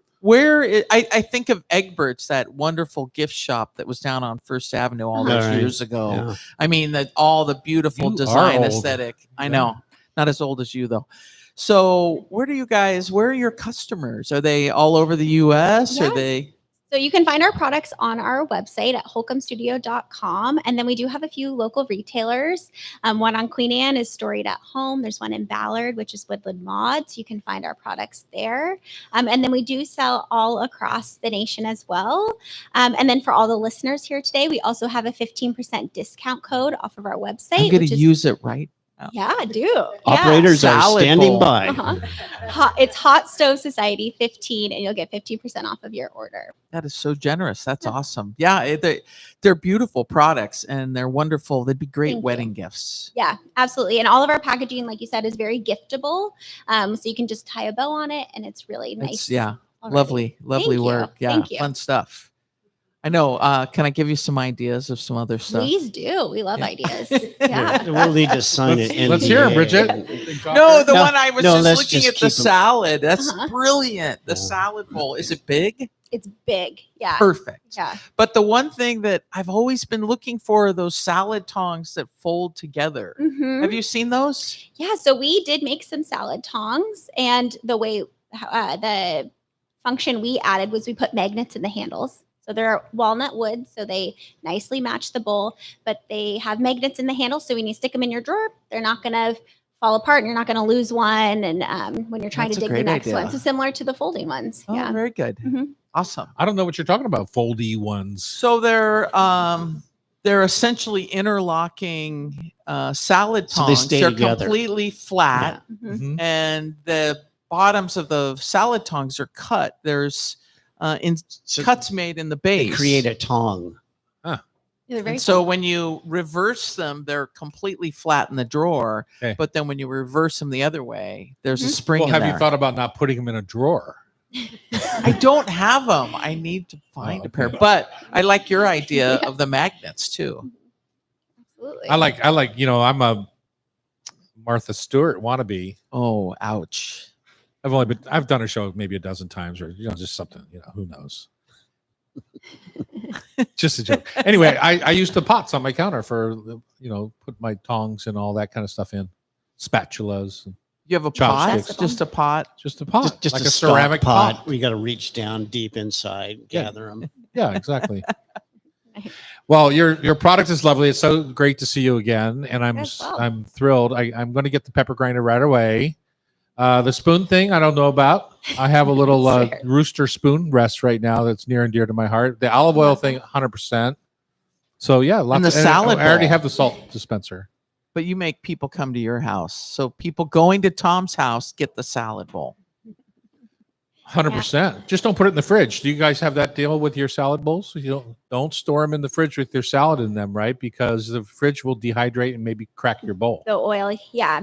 I think of Egbert's, that wonderful gift shop that was down on First Avenue all those Right. years ago. Yeah. I mean, that all the beautiful You design are old. aesthetic. I Yeah. know, not as old as you though. So where are your customers? Are they all over the US? Are Yes. they? So you can find our products on our website at holcombstudio.com. And then we do have a few local retailers. One on Queen Anne is Storied at Home. There's one in Ballard, which is Woodland Mods. You can find our products there. And then we do sell all across the nation as well. And then for all the listeners here today, we also have a 15% discount code off of our website. I'm going which to is- use it right. Yeah, I do. Yeah. Operators are Salad standing bowl. by. It's Hot Stove Society 15, and you'll get 15% off of your order. That is so generous. That's awesome. Yeah, they're beautiful products and they're wonderful. They'd be great Thank you. wedding gifts. Yeah, absolutely. And all of our packaging, like you said, is very giftable. So you can just tie a bow on it, and it's really nice. It's, yeah, already. lovely you. work. Yeah, Thank you. fun stuff. I know. Can I give you some ideas of some other stuff? Please do. We love Yeah. ideas. Yeah. We'll need to sign it. Let's hear 'em, Bridget. No, the No, one I was no, just let's looking just at the keep 'em. salad. That's Uh-huh. brilliant. The Yeah. salad bowl. Is it big? It's big. Yeah. Perfect. Yeah. But the one thing that I've always been looking for are those salad tongs that fold together. Mhm. Have you seen those? Yeah. So we did make some salad tongs, and the way the function we added was we put magnets in the handles. So they're walnut wood, so they nicely match the bowl, but they have magnets in the handle. So when you stick them in your drawer, they're not going to fall apart and you're not going to lose one. And when you're trying That's a to dig the great next one, idea. so similar to the folding ones. Oh, Yeah. very good. Mhm. Awesome. I don't know what you're talking about. Foldy ones. So they're essentially interlocking salad So they tongs. stay They're together. completely flat, Mhm. Mhm. and the bottoms of the salad tongs are cut. There's cuts made in the They base. create a tong. They're very And so cool. when you reverse them, they're completely flat in the drawer. Okay. But then when you reverse them the other way, there's a Mhm. spring. Well, in have there. you thought about not putting them in a drawer? I don't have them. I need to find a pair. But I like your idea Yeah. of the magnets too. Absolutely. I like, I'm a Martha Stewart wannabe. Oh, ouch. I've done a show maybe a dozen times or, just something, who knows? Just a joke. Anyway, I used the pots on my counter for, put my tongs and all that kind of stuff in, spatulas, and You have a Chopsticks. pot? Just a pot? just a pot, Just like a a ceramic pot. pot. We got to reach down deep inside, Yeah. gather them. Yeah, exactly. Well, your product is lovely. It's so great to see you again, and Yes, well. I'm thrilled. I'm going to get the pepper grinder right away. The spoon thing I don't know about. I have a little Fair. rooster spoon rest right now that's near and dear to my heart. The olive oil thing, 100%. So yeah, lots the of, salad I already bowl. have the salt dispenser. But you make people come to your house. So people going to Tom's house get the salad bowl. 100%. Just don't put it in the fridge. Do you guys have that deal with your salad bowls? You don't store them in the fridge with your salad in them, right? Because the fridge will dehydrate and maybe crack your bowl. The oil. Yeah.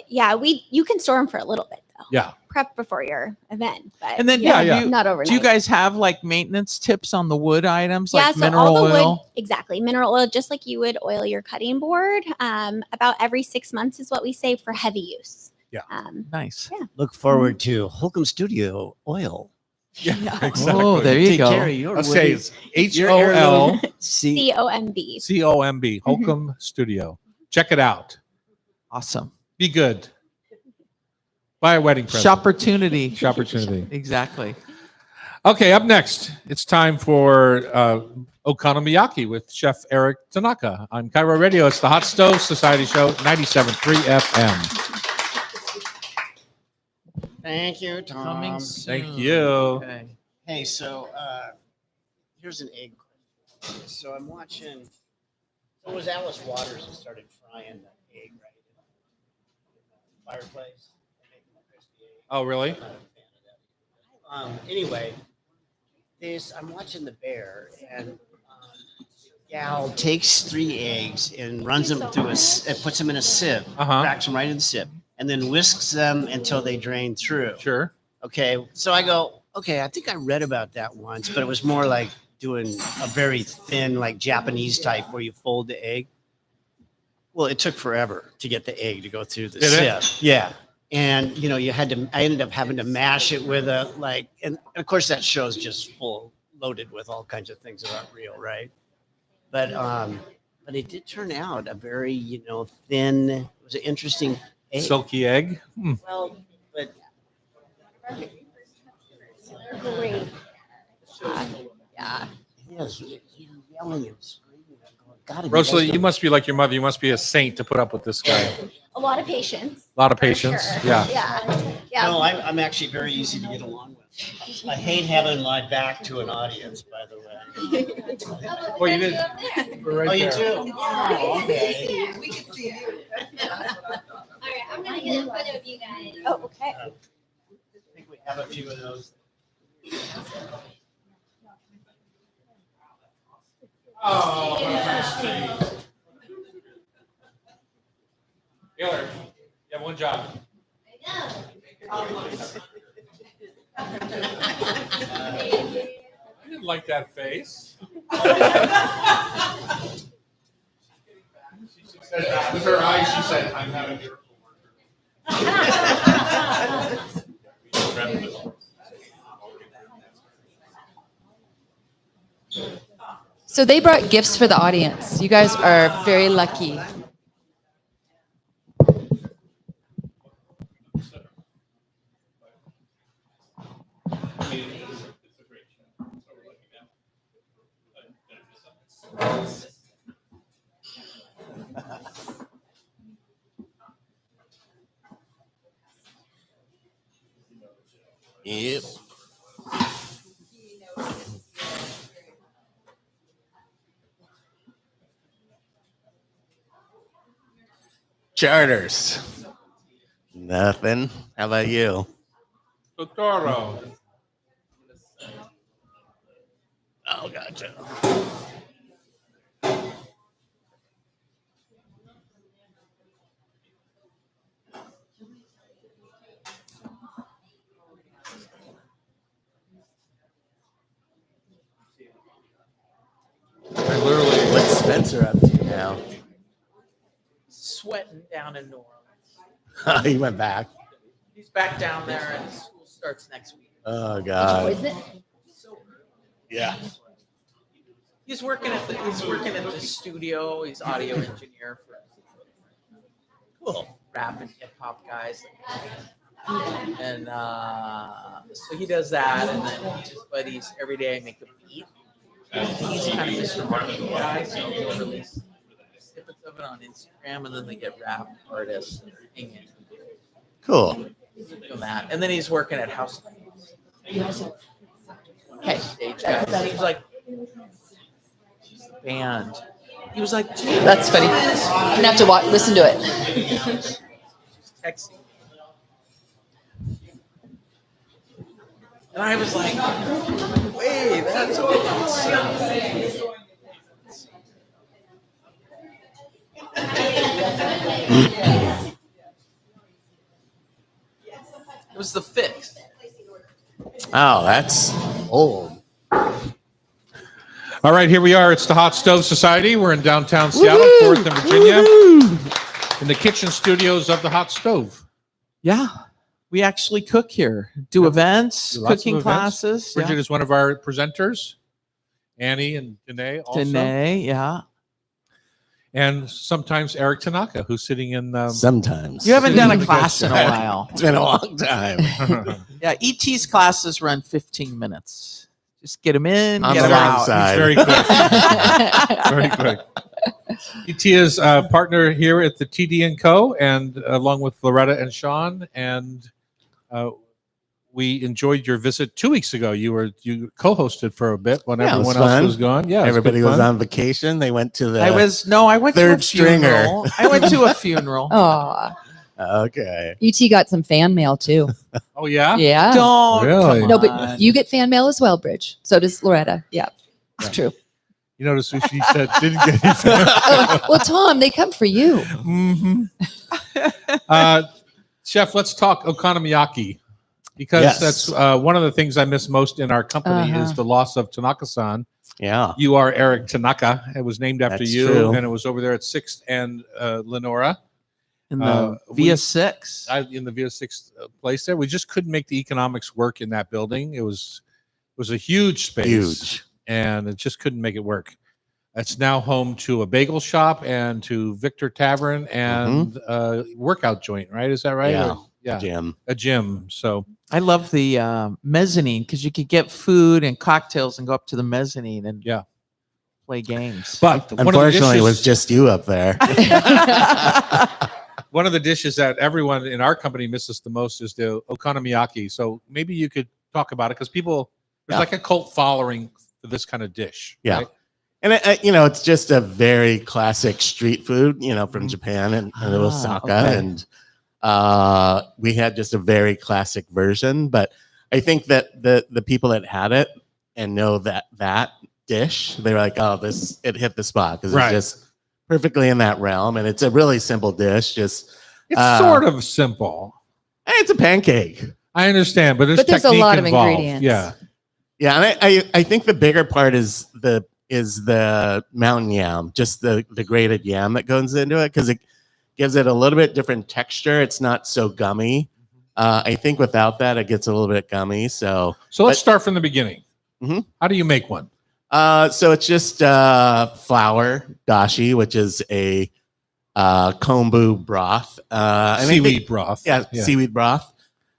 Yeah. You can store them for a little bit though. Yeah. Prep before your event. But And then Yeah, yeah, yeah. not overnight. do you guys have like maintenance tips on the wood items like so mineral all the oil? wood, exactly. Mineral oil, just like you would oil your cutting board. About every 6 months is what we say for heavy use. Yeah. Nice. Look forward to Holcomb Studio Oil. Yeah, Oh, there you Take go. care of your Let's say woody- it's your heirloom. HOLCOMB See, COMB. Holcomb Studio. Check it out. Awesome. Be good. Buy a wedding present. Shopportunity. Shopportunity. Exactly. Okay, up next, it's time for Okonomiyaki with Chef Eric Tanaka on Cairo Radio. It's the Hot Stove Society Show, 97.3 FM. Thank you, Coming Tom. soon. Thank you. Okay. Hey, so here's an egg. So I'm watching. So it was Alice Waters who started frying the egg, right? In the fireplace. and making the crispy egg. Oh, really? I'm not a fan of that. Anyway, I'm watching The Bear, and gal takes 3 eggs and runs them through and puts them in a sieve, Uh-huh. cracks them right in the sieve, and then whisks them until they drain through. Sure. Okay, so I go, okay, I think I read about that once, but it was more like doing a very thin, like Japanese type where you fold the egg. Well, it took forever to get the egg to go through the Did it? sieve. Yeah. And I ended up having to mash it with and of course that show's just full loaded with all kinds of things that aren't real, right? But it did turn out a very, thin, it was an interesting egg. Silky egg. Hmm. Well, but Great. Yeah. yes, he's yelling and screaming. I'm going, "God, Rosalie, you must be like your mother. You must be a saint to put up with this guy. A lot of patience. A lot of for patience. sure. Yeah. Yeah. No, I'm actually very easy to get along with. I hate having my back to an audience, by the way. Well, you did. Oh, you too? Oh, okay. We can see you. All right, I'm gonna get in front of you guys. Oh, okay. I think we have a few of those. Taylor, you have one job. I didn't like that face. With her eyes, she said, I'm not a miracle worker. So they brought gifts for the audience. You guys are very lucky. Yep. Charters. Nothing. How about you? Totoro. Oh, gotcha. I literally. What's Spencer up to now? Sweating down in New Orleans. He went back. He's back down there, and school starts next week. Oh, God. Isn't it? Yeah. He's working at the studio. He's audio engineer for Cool. rap and hip hop guys. And so he does that, and then his buddies every day make a beat. And he's kind of Mr. Marketing guy, so he'll release snippets of it on Instagram, and then they get rap artists and singing. Cool. Doing that, and then he's working at House. Okay. Stage guy. Seems like band. He was like, "Gee, That's funny. I'm gonna have to listen to it. texting. And I was like, wait, that's awesome. It was the fix. Oh, that's old. All right, here we are. It's the Hot Stove Society. We're in downtown Seattle, 4th and Virginia, in the kitchen studios of the Hot Stove. Yeah. We actually cook here, do events, Do lots of cooking events. classes. Bridget is one of our presenters. Annie and Danae also. Danae, yeah. and sometimes Eric Tanaka, who's sitting in. Sometimes You haven't done a Good class in a job. while. It's been a long time. Yeah, ET's classes run 15 minutes. Just get them in, On get the them long out. side. He's very quick. Very quick. ET is a partner here at the TD & Co. and along with Loretta and Sean. And we enjoyed your visit 2 weeks ago. You co-hosted for a bit when Yeah, it was everyone else fun. was gone. Yeah, it was Everybody good was fun. on vacation. They went to the. I went to a Third stringer. funeral. I went to a funeral. Oh, Okay. UT got some fan mail too. Oh, yeah? Yeah. Don't. Really? Come No, but on. you get fan mail as well, Bridge. So does Loretta. Yeah, it's true. You notice who she said didn't get anything. Oh, well, Tom, they come for you. Chef, let's talk okonomiyaki because Yes. that's one of the things I miss most in our company is the loss of Tanaka-san. Yeah. You are Eric Tanaka. It was named after That's you, true. and it was over there at 6th and Lenora in the we- Via 6. in the Via 6 place there. We just couldn't make the economics work in that building. It was a huge space, Huge. and it just couldn't make it work. It's now home to a bagel shop and to Victor Tavern and a workout joint, right? Is that right? Yeah. Or- yeah, Jim. a gym. So I love the mezzanine because you could get food and cocktails and go up to the mezzanine and Yeah. play games. but one of the Unfortunately, it was dishes- just you up there. one of the dishes that everyone in our company misses the most is the okonomiyaki. So maybe you could talk about it because there's Yeah. like a cult following for this kind of dish. Yeah. right? And it's just a very classic street food, from Japan and Osaka. okay. And we had just a very classic version. But I think that the people that had it and know that dish, they were like, oh, it hit the spot because Right. it's just perfectly in that realm. And it's a really simple dish. Just It's sort of simple. it's a pancake. I understand, but But there's a technique lot of involved. ingredients. Yeah. Yeah, and I think the bigger part is the mountain yam, just the grated yam that goes into it because it gives it a little bit different texture. It's not so gummy. I think without that, it gets a little bit gummy. So Let's start from the beginning. Mhm. How do you make one? so it's just flour dashi, which is a kombu broth, and I think- Seaweed broth. yeah, seaweed broth.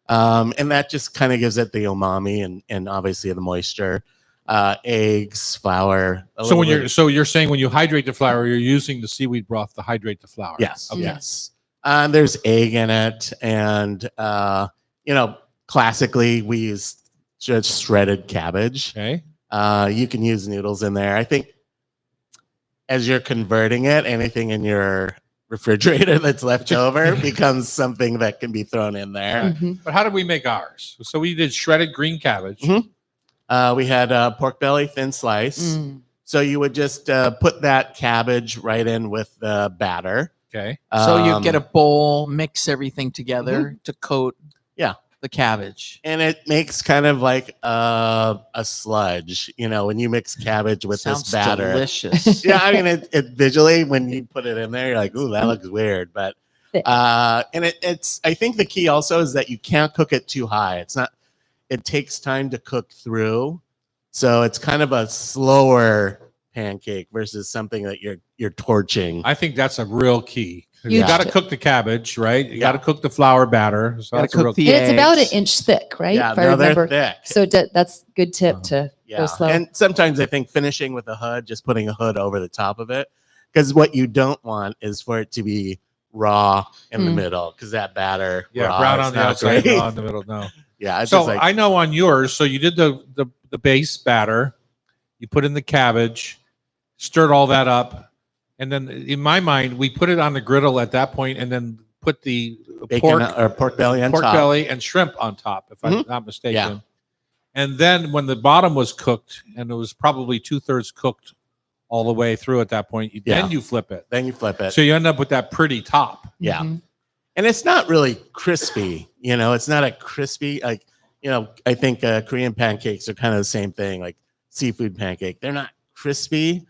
And that just kind of gives it the umami and obviously the moisture. Eggs, flour. So you're saying when you hydrate the flour, you're using the seaweed broth to hydrate the flour. Yes, Okay. yes. There's egg in it, and classically we use just shredded cabbage. Okay. You can use noodles in there. I think as you're converting it, anything in your refrigerator that's left over becomes something that can be thrown in there. Mhm. But how did we make ours? So we did shredded green cabbage. Mhm. We had pork belly thin slice. Mm. So you would just put that cabbage right in with the batter. Okay. So you Um, get a bowl, mix everything together to coat Yeah. the cabbage. and it makes kind of like a sludge, when you mix cabbage with Sounds this batter. delicious. Yeah, I mean, it visually when you put it in there, you're like, "Ooh, that looks weird." But Thick. and it's I think the key also is that you can't cook it too high. It takes time to cook through, so it's kind of a slower pancake versus something that you're torching. I think that's a real key. You Huge got to tip. cook the cabbage, right? You got to Yeah. cook the flour batter. So Gotta that's a real cook the And it's about an eggs. inch thick, right? Yeah, If I no, they're remember. thick. So that's good tip to Yeah, go slow. and sometimes I think finishing with a hood, just putting a hood over the top of it, because what you don't want is for it to be raw in the Mm. middle, because that batter, Yeah, raw brown is on the not outside, great. raw in the middle. No. Yeah, it's So just like I know on yours. So you did the base batter. You put in the cabbage, stirred all that up, and then in my mind, we put it on the griddle at that point, and then put the bacon or pork belly on pork top. belly and shrimp on top, if I'm not mistaken. Yeah. And then when the bottom was cooked, and it was probably 2/3 cooked all the way through at that point, Yeah. then you flip it. Then you flip it. So you end up with that pretty top. Yeah. Mhm. And it's not really crispy, it's not a crispy, I think Korean pancakes are kind of the same thing, like seafood pancake. They're not crispy,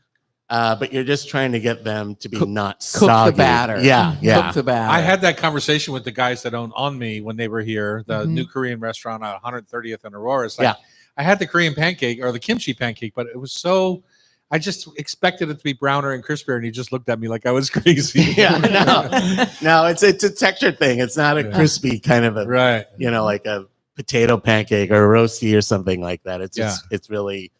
but you're just trying to get them to be not Cook soggy. the batter. Yeah, yeah. Cook the batter. I had that conversation with the guys that own On Me when they were here, the Mhm. new Korean restaurant at 130th and Aurora. It's like, Yeah. I had the Korean pancake or the kimchi pancake, but it was so, I just expected it to be browner and crispier, and he just looked at me like I was crazy. Yeah, no, it's a texture thing. It's not a Yeah. crispy kind of a, Right. like a potato pancake or a roasty or something like that. It's just, it's really,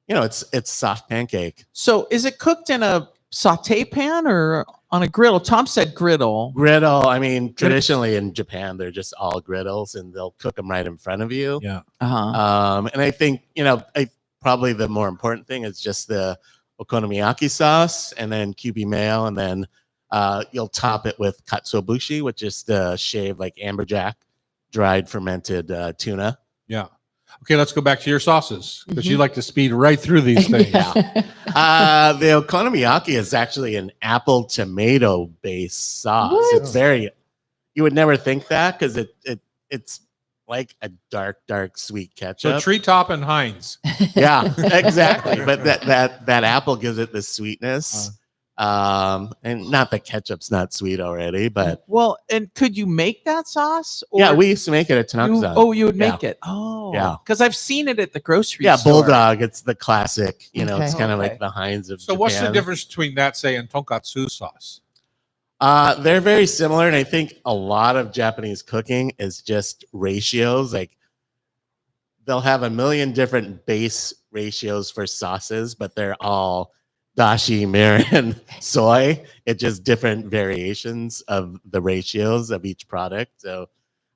it's soft pancake. So is it cooked in a saute pan or on a griddle? Tom said griddle. Griddle. I mean, traditionally in Japan, they're just all griddles, and they'll cook them right in front of you. Yeah. Uh-huh. And I think, probably the more important thing is just the okonomiyaki sauce, and then Kewpie mayo, and then you'll top it with katsuobushi, which is the shaved like amberjack, dried fermented tuna. Yeah. Okay, let's go back to your sauces because you like to speed right through these things. The okonomiyaki is actually an apple tomato based sauce. What? It's you would never think that because it's like a dark sweet So ketchup. Treetop and Heinz. Yeah, exactly. But that apple gives it the sweetness. And not that ketchup's not sweet already, but Well, and could you make that sauce? yeah, Or we used to make it at you, Tanaka-san. you would Yeah. make it. Oh, Yeah. Because I've seen it at the grocery Yeah, store. Bulldog. It's the classic. It's Okay. kind of Okay. like the Heinz of So what's the Japan. difference between that, say, and tonkatsu sauce? They're very similar, and I think a lot of Japanese cooking is just ratios. Like they'll have a million different base ratios for sauces, but they're all dashi, mirin, soy. It's just different variations of the ratios of each product. So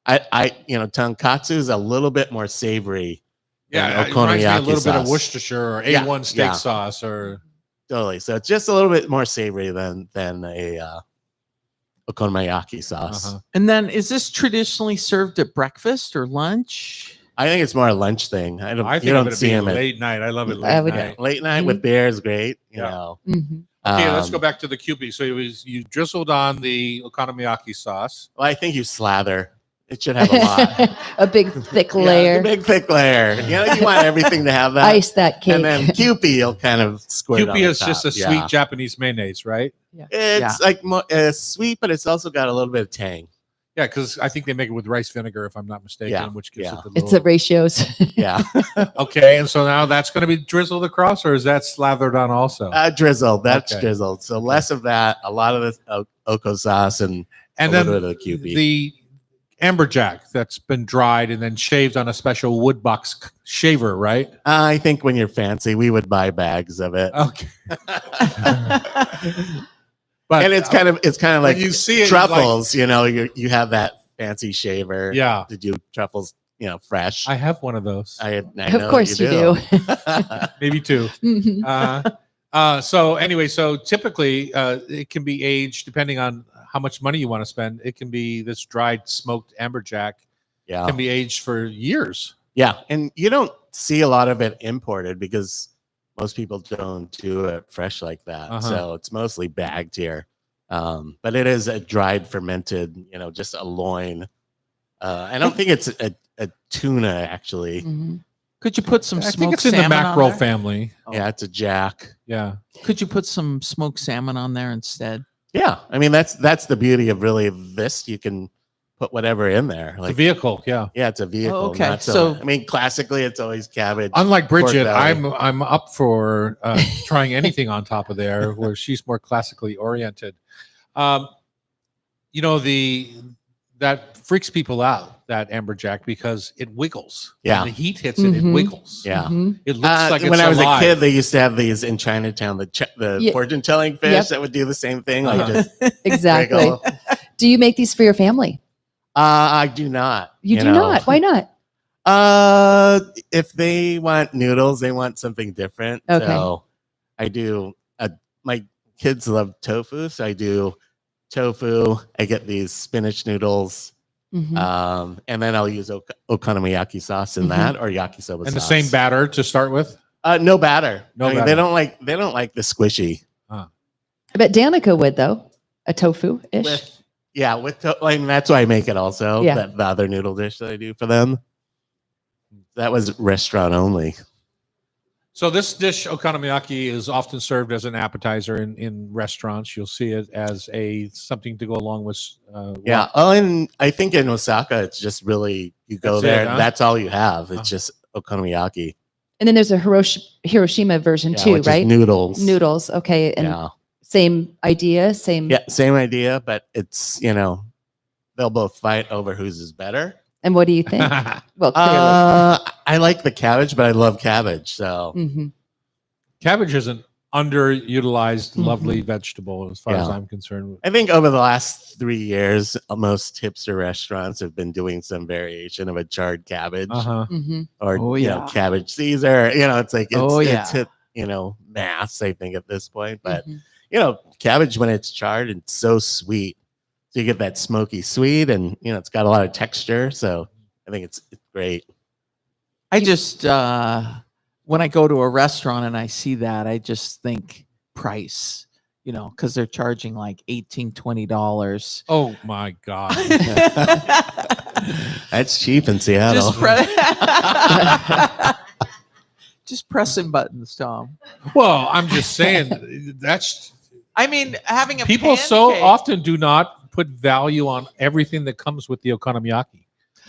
tonkatsu is a little bit more savory. Yeah, than it reminds me a okonomiyaki little bit of sauce. Worcestershire or Yeah, A1 steak yeah. sauce or Totally. So it's just a little bit more savory than a okonomiyaki sauce. Uh-huh. And then is this traditionally served at breakfast or lunch? I think it's more a lunch thing. I You think of don't it see being them at late night. I love it I late would- night. late night with beer is great. You Yeah. know. Mhm. Okay, let's go Um, back to the Kewpie. So you drizzled on the okonomiyaki sauce. Well, I think you slather. It should have a lot. A big thick Yeah, layer. the big thick layer. You want everything to have that. Ice that cake. And then Kewpie, you'll kind of squirt. on Kewpie the is just a top. sweet Yeah. Japanese mayonnaise, right? It's like sweet, but it's also got a little bit of tang. Yeah, because I think they make it with rice vinegar, if I'm not mistaken, Yeah, which gives yeah. it the It's the little... ratios. Yeah, Okay, and so now that's going to be drizzled across, or is that slathered on also? drizzled. That's Okay. drizzled. So less of that, a lot of the oko sauce, and And a then little bit of the Kewpie. the amberjack that's been dried and then shaved on a special wood box shaver, right? I think when you're fancy, we would buy bags of it. Okay. But And it's kind of when like you see it, truffles. You have that fancy shaver. yeah, To do truffles, fresh. I have one of those, I Of know course you do. maybe two. Mhm. So anyway, so typically it can be aged depending on how much money you want to spend. It can be this dried smoked amberjack Yeah, can be aged for years. yeah, and you don't see a lot of it imported because most people don't do it fresh like that. Uh-huh. So it's mostly bagged here. But it is a dried fermented, just a loin. I don't think it's a tuna actually. Mhm. Could you put some I think smoked it's in the salmon on mackerel there? family. Yeah, it's a jack. Yeah. Could you put some smoked salmon on there instead? Yeah, I mean that's the beauty of really this. You can put whatever in there. The Like vehicle, yeah. yeah, it's a vehicle. okay. not So- I mean, classically, it's always cabbage. Unlike Bridget, belly. I'm up for trying anything on top of there, where she's more classically oriented. That freaks people out, that amberjack, because it wiggles. Yeah. When the heat hits it, it Mhm. wiggles. Yeah. Mhm. It looks like it's when I was alive. a kid, they used to have these in Chinatown. The Yeah. fortune telling fish Yep. that would do the same thing. Like Uh-huh. just Exactly. wiggle. Do you make these for your family? I do not. You do know. not. Why not? If they want noodles, they want something different. Okay. So I do. My kids love tofu, so I do tofu. I get these spinach noodles, Mhm. and then I'll use okonomiyaki sauce in Mhm. that or yakisoba And the sauce. same batter to start with. No batter. No I mean, batter. They don't like the squishy. I bet Danica would though. A tofu ish. That's why I make it also. Yeah. The other noodle dish that I do for them. That was restaurant only. So this dish, okonomiyaki, is often served as an appetizer in restaurants. You'll see it as something to go along with. Yeah. Oh, and I think in Osaka, it's just really you go That's it, there. huh? That's all you have. It's Uh-huh. just okonomiyaki. And then there's a Hiroshima version Yeah, too, which is right? noodles. Noodles. Okay. And Yeah. same idea, same. Yeah, same idea, but it's, they'll both fight over whose is better. And what do you think? Well, clearly. I like the cabbage, but I love cabbage. So Mhm. Cabbage is an underutilized, Mhm. lovely vegetable as far as Yeah. I'm concerned. I think over the last 3 years, most hipster restaurants have been doing some variation of a charred cabbage Uh-huh. Mhm. or Oh, yeah. cabbage Caesar. It's like Oh, yeah. it's hit mass. I think at this point, but Mhm. cabbage when it's charred, it's so sweet. So you get that smoky sweet, and it's got a lot of texture. So I think it's great. I just when I go to a restaurant and I see that, I just think price, because they're charging like $18-$20. Oh my God. That's cheap in Seattle. Just pressing buttons, Tom. Well, I'm just saying that's I mean, having a people so pancake- often do not put value on everything that comes with the okonomiyaki.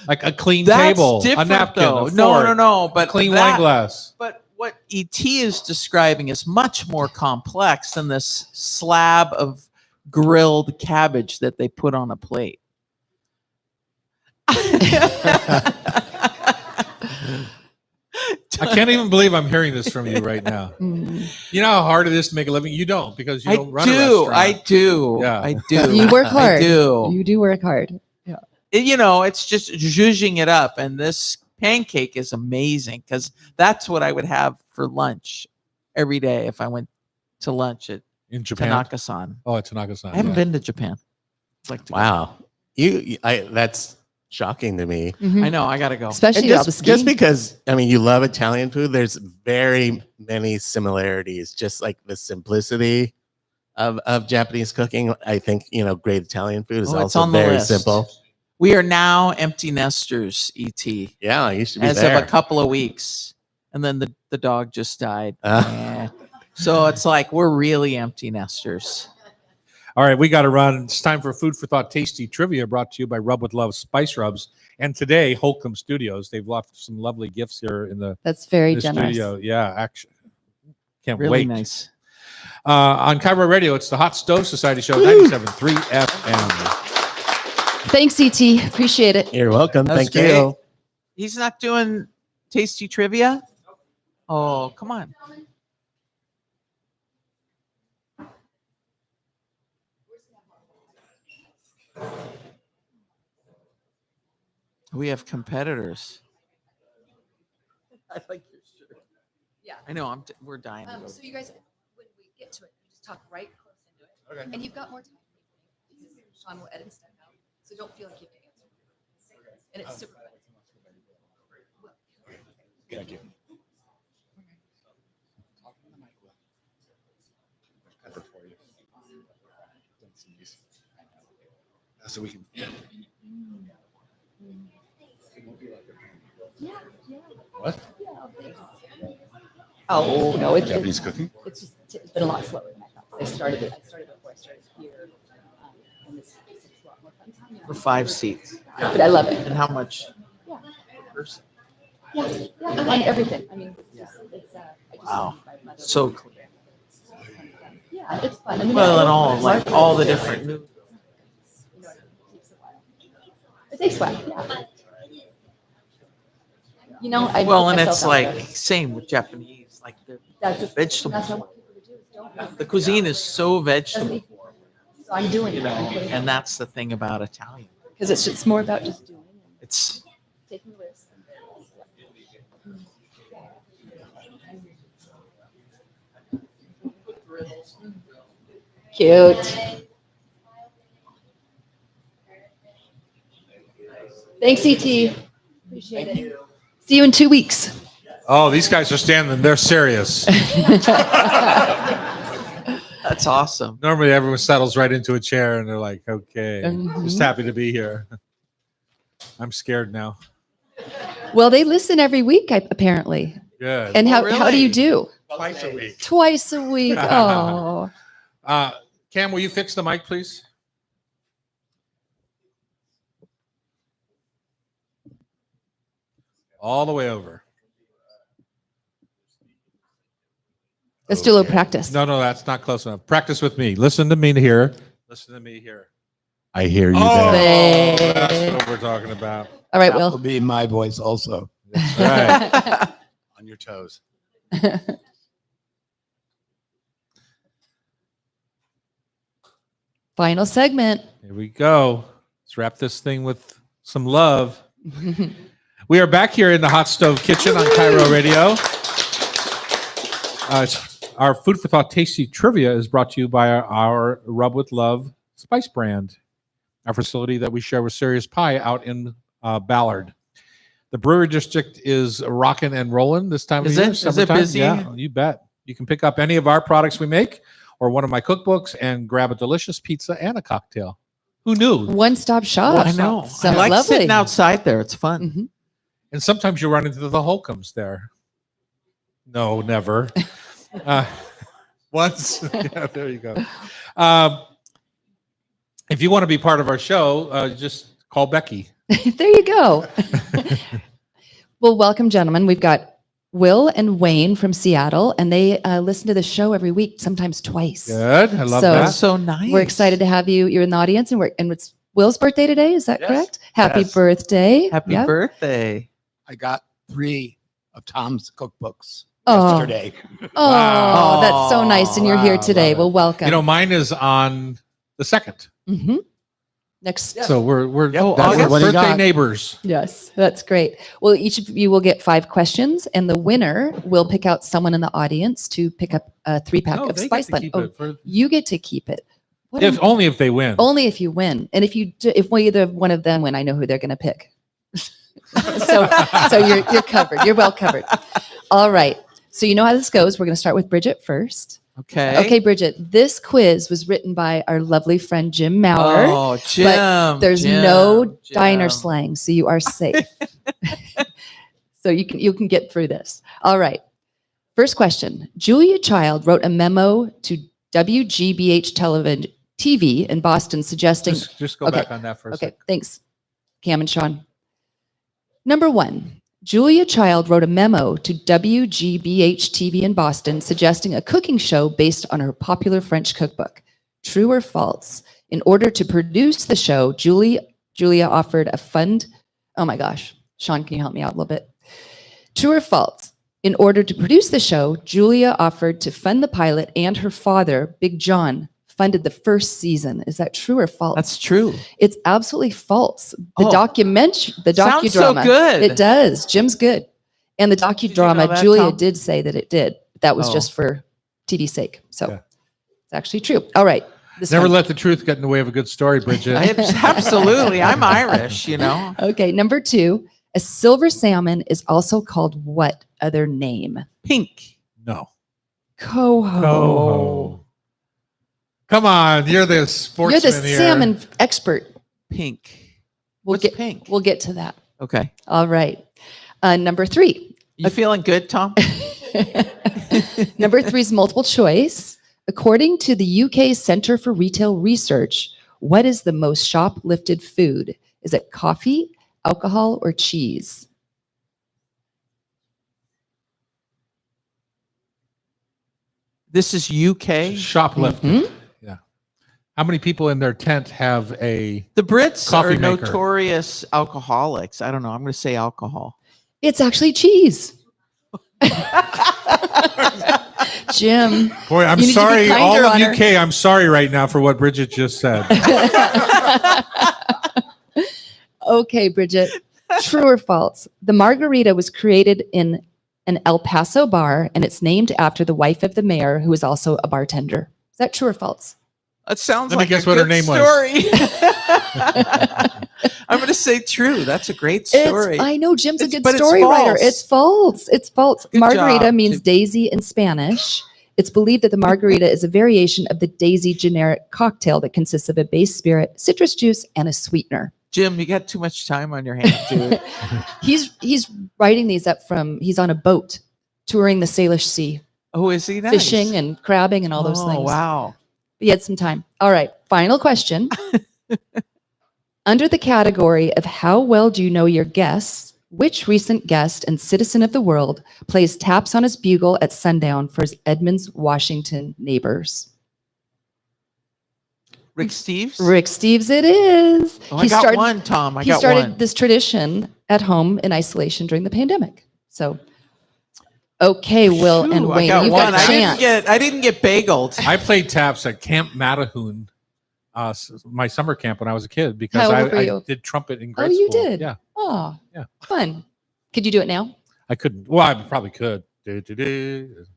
Like a clean That's table, a different, napkin, though. a No, fork, no, but a clean that- wine glass. But what ET is describing is much more complex than this slab of grilled cabbage that they put on a plate. I can't even believe I'm hearing this from you right now. Mm. You know how hard it is to make a living? You don't, because you I don't run a do. restaurant. I do. Yeah. I do. You work hard. I do. You do work hard. It's just zhuzhing it up. And this pancake is amazing because that's what I would have for lunch every day if I went to lunch at In Japan? Tanaka-san. Oh, at Tanaka-san. I haven't yeah. been to Japan. I'd like to go. Wow, that's shocking to me. Mhm. I know. I got to go. Especially And all the just skiing. because you love Italian food, there's very many similarities. Just like the simplicity of Japanese cooking, I think great Italian food is Oh, it's also on the very list. simple. We are now empty nesters, ET, Yeah, I used to be as there. of a couple of weeks. And then the dog just died. Uh. Yeah. So it's like we're really empty nesters. All right, we got to run. It's time for Food for Thought Tasty Trivia brought to you by Rub with Love Spice Rubs. And today, Holcomb Studios. They've left some lovely gifts here in the That's very the generous. studio. Yeah, actually. Can't Really wait. nice. On Cairo Radio, it's the Hot Stove Society Show, 97.3 FM. Thanks, ET. Appreciate it. You're welcome. That's Thank great. you. He's not doing tasty trivia? Oh, come on. We have competitors. I like your shirt. Yeah. I know. We're dying. to go. So you guys, when we get to it, you just talk right close into it. Okay. And you've got more time because Sean will edit stuff out. So don't feel like you have to answer. And it's super fun. Thank you. So we can. What? Oh no, it's Japanese cooking? it's just it's been a lot slower than I thought. I started before I started here, and this is a lot more fun. For 5 seats. But I love it. And how much? Yeah. per person? Yeah, on everything. I mean, it's I just Wow. my mother- So clear. Yeah, it's fun. I mean, Well, I- and all like all the different You know, it takes a while. It takes a while. Yeah. You know, I well, put and myself it's out like there. same with Japanese, like the That's just vegetables. That's what I want people to do. Is don't The cuisine is so vegetable, So I'm doing you it. know, and that's the thing about Italian. Because it's more about just doing and It's taking risks. Cute. Thanks, ET. Appreciate it. See you in 2 weeks. Oh, these guys are standing. They're serious. that's awesome. Normally, everyone settles right into a chair and they're like, okay, Mhm. just happy to be here. I'm scared now. Well, they listen every week, apparently. Good. And Oh, how do you really? do? Twice a week. Twice a week. Oh. Cam, will you fix the mic, please? All the way over. Let's do a little Okay. practice. No, that's not close enough. Practice with me. Listen to me here. Listen to me here. I hear you Oh, there. that's what we're talking about. All right, That will Will. be my voice also. That's right. On your toes. Final segment. Here we go. Let's wrap this thing with some love. We are back here in the Hot Stove Kitchen on Cairo Radio. Our Food for Thought Tasty Trivia is brought to you by our Rub with Love spice brand, our facility that we share with Serious Pie out in Ballard. The brewery district is rocking and rolling this time Is of year. it? Is it summertime. busy? Yeah, you bet. You can pick up any of our products we make or one of my cookbooks and grab a delicious pizza and a cocktail. Who knew? One-stop shop. I know. Sounds I like lovely. sitting outside there. It's fun. Mhm. And sometimes you run into the Holcombs there. No, never. Once. Yeah, there you go. If you want to be part of our show, just call Becky. There you go. Well, welcome, gentlemen. We've got Will and Wayne from Seattle, and they listen to the show every week, sometimes twice. Good. I love So- that. That's so nice. We're excited to have you. You're in the audience, and it's Will's birthday today. Is that Yes. correct? Happy Yes. birthday! Happy Yep. birthday. I got 3 of Tom's cookbooks Oh. yesterday. Oh, Wow. that's so nice, and you're here Wow, today. love it. Well, welcome. You know, mine is on the 2nd. hmm Next. So we're Oh, that's August. What do you birthday got? neighbors. Yes, that's great. Well, each of you will get 5 questions, and the winner will pick out someone in the audience to pick up a 3-pack No, of they get Spice to Blend. keep Oh, it for- you get to keep it. What if am- only if they win. only if you win, and if either one of them win, I know who they're going to pick. so you're covered. You're well covered. All right. So you know how this goes. We're going to start with Bridget first. Okay. Okay, Bridget. This quiz was written by our lovely friend Jim Maurer. Oh, Jim. There's Jim, no diner Jim. slang, so you are safe. So you can get through this. All right. First question. Julia Child wrote a memo to WGBH television TV in Boston suggesting Just go Okay. back on that for a Okay, second. thanks, Cam and Sean. Number 1, Julia Child wrote a memo to WGBH TV in Boston suggesting a cooking show based on her popular French cookbook. True or false? In order to produce the show, Julia offered a fund. Oh my gosh, Sean, can you help me out a little bit? True or false? In order to produce the show, Julia offered to fund the pilot, and her father, Big John, funded the first season. Is that true or false? That's true. It's absolutely false. The Oh. the Sounds so docudrama. good. It does. Jim's good. And the you know docudrama, that, Julia Tom? did say that it did. That was Oh. just for TV's sake. So Yeah. it's actually true. All right. This Never one. let the truth get in the way of a good story, Bridget. Absolutely. I'm Irish, you know. Okay. Number 2, a silver salmon is also called what other name? Pink. No. Coho. Coho. Come on, you're the You're sportsman the here. salmon expert. Pink. We'll What's get pink? We'll get to that. Okay. All right. Number 3. You feeling good, Tom? Number 3 is multiple choice. According to the UK Centre for Retail Research, what is the most shoplifted food? Is it coffee, alcohol, or cheese? This is UK. Shoplifting. Mhm. Yeah. How many people in their tent have a The Brits Coffee are maker. notorious alcoholics. I don't know. I'm going to say alcohol. It's actually cheese. Jim. boy? I'm You need to be sorry, kinder all of on her. UK. I'm sorry right now for what Bridget just said. Okay, Bridget. True or false? The margarita was created in an El Paso bar, and it's named after the wife of the mayor, who is also a bartender. Is that true or false? That sounds Let me like guess a what her good name was. story. I'm going to say true. That's a great story. I know Jim's a It's- good but it's story writer. false. It's false. It's false. Good Margarita job, means Jim. daisy in Spanish. It's believed that the margarita is a variation of the daisy generic cocktail that consists of a base spirit, citrus juice, and a sweetener. Jim, you got too much time on your hands, dude. He's writing these up he's on a boat touring the Salish Sea, Oh, is he nice? fishing and crabbing and all those Oh, things. wow. He had some time. All right. Final question. Under the category of how well do you know your guests, Which recent guest and citizen of the world plays taps on his bugle at sundown for his Edmonds, Washington neighbors? Rick Steves. Rick Steves it is. Oh, I got one, Tom. I He got started one. this tradition at home in isolation during the pandemic. So, okay, Will and Phew, I Wayne, got you've one. got a chance. I didn't get bageled. I played taps at Camp Matterhorn, my summer camp when I was a kid, because How I, old were I you? did trumpet in Oh, grade you school. did? Yeah, Oh, Yeah. fun. Could you do it now? I couldn't. Well, I probably could. Do.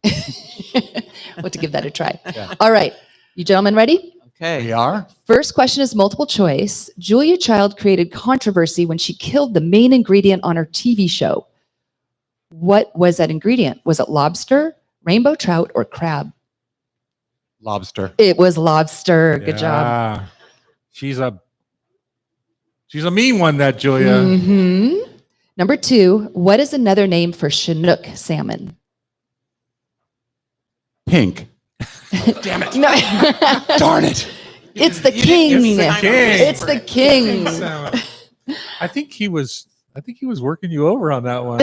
We'll have to give that a try. Yeah. All right. You gentlemen ready? Okay. We are. First question is multiple choice. Julia Child created controversy when she killed the main ingredient on her TV show. What was that ingredient? Was it lobster, rainbow trout, or crab? Lobster. It was lobster. Good job. Yeah. She's a mean one, that Julia. Mhm. Number 2, what is another name for Chinook salmon? Pink. Damn it. No. Darn it. It's the You king. didn't get the king. It's the king. I think he was working you over on that one.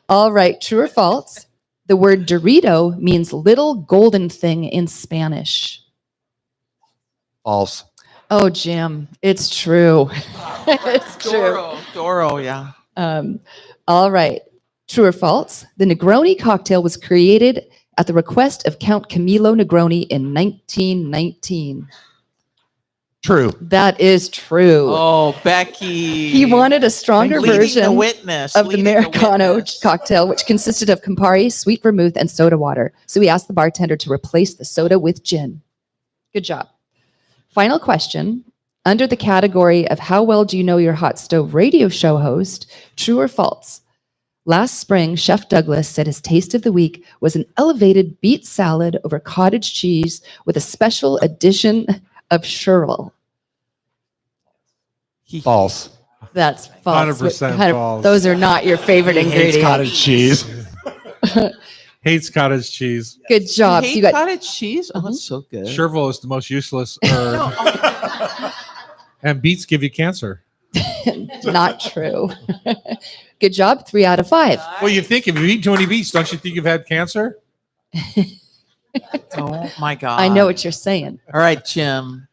All right, true or false? The word Dorito means little golden thing in Spanish. False. Oh, Jim, it's true. It's true. Doro, yeah. All right, true or false? The Negroni cocktail was created at the request of Count Camillo Negroni in 1919. True. That is true. Oh, Becky. He wanted a stronger Leading the version witness, of the leading Americano witness. cocktail, which consisted of Campari, sweet vermouth, and soda water. So he asked the bartender to replace the soda with gin. Good job. Final question. Under the category of how well do you know your hot stove radio show host, true or false? Last spring, Chef Douglas said his taste of the week was an elevated beet salad over cottage cheese with a special addition of churl. False. That's false. 100% Kind of- false. Those are not your favorite Hates ingredients. cottage cheese. Hates cottage cheese. Good job. You So hate you got cottage cheese? Oh, that's so good. Chervil is the most useless herb, and beets give you cancer. not true. Good job. 3 out of 5. Well, you think if you eat too many beets, don't you think you've had cancer? Oh my God. I know what you're saying. All right, Jim.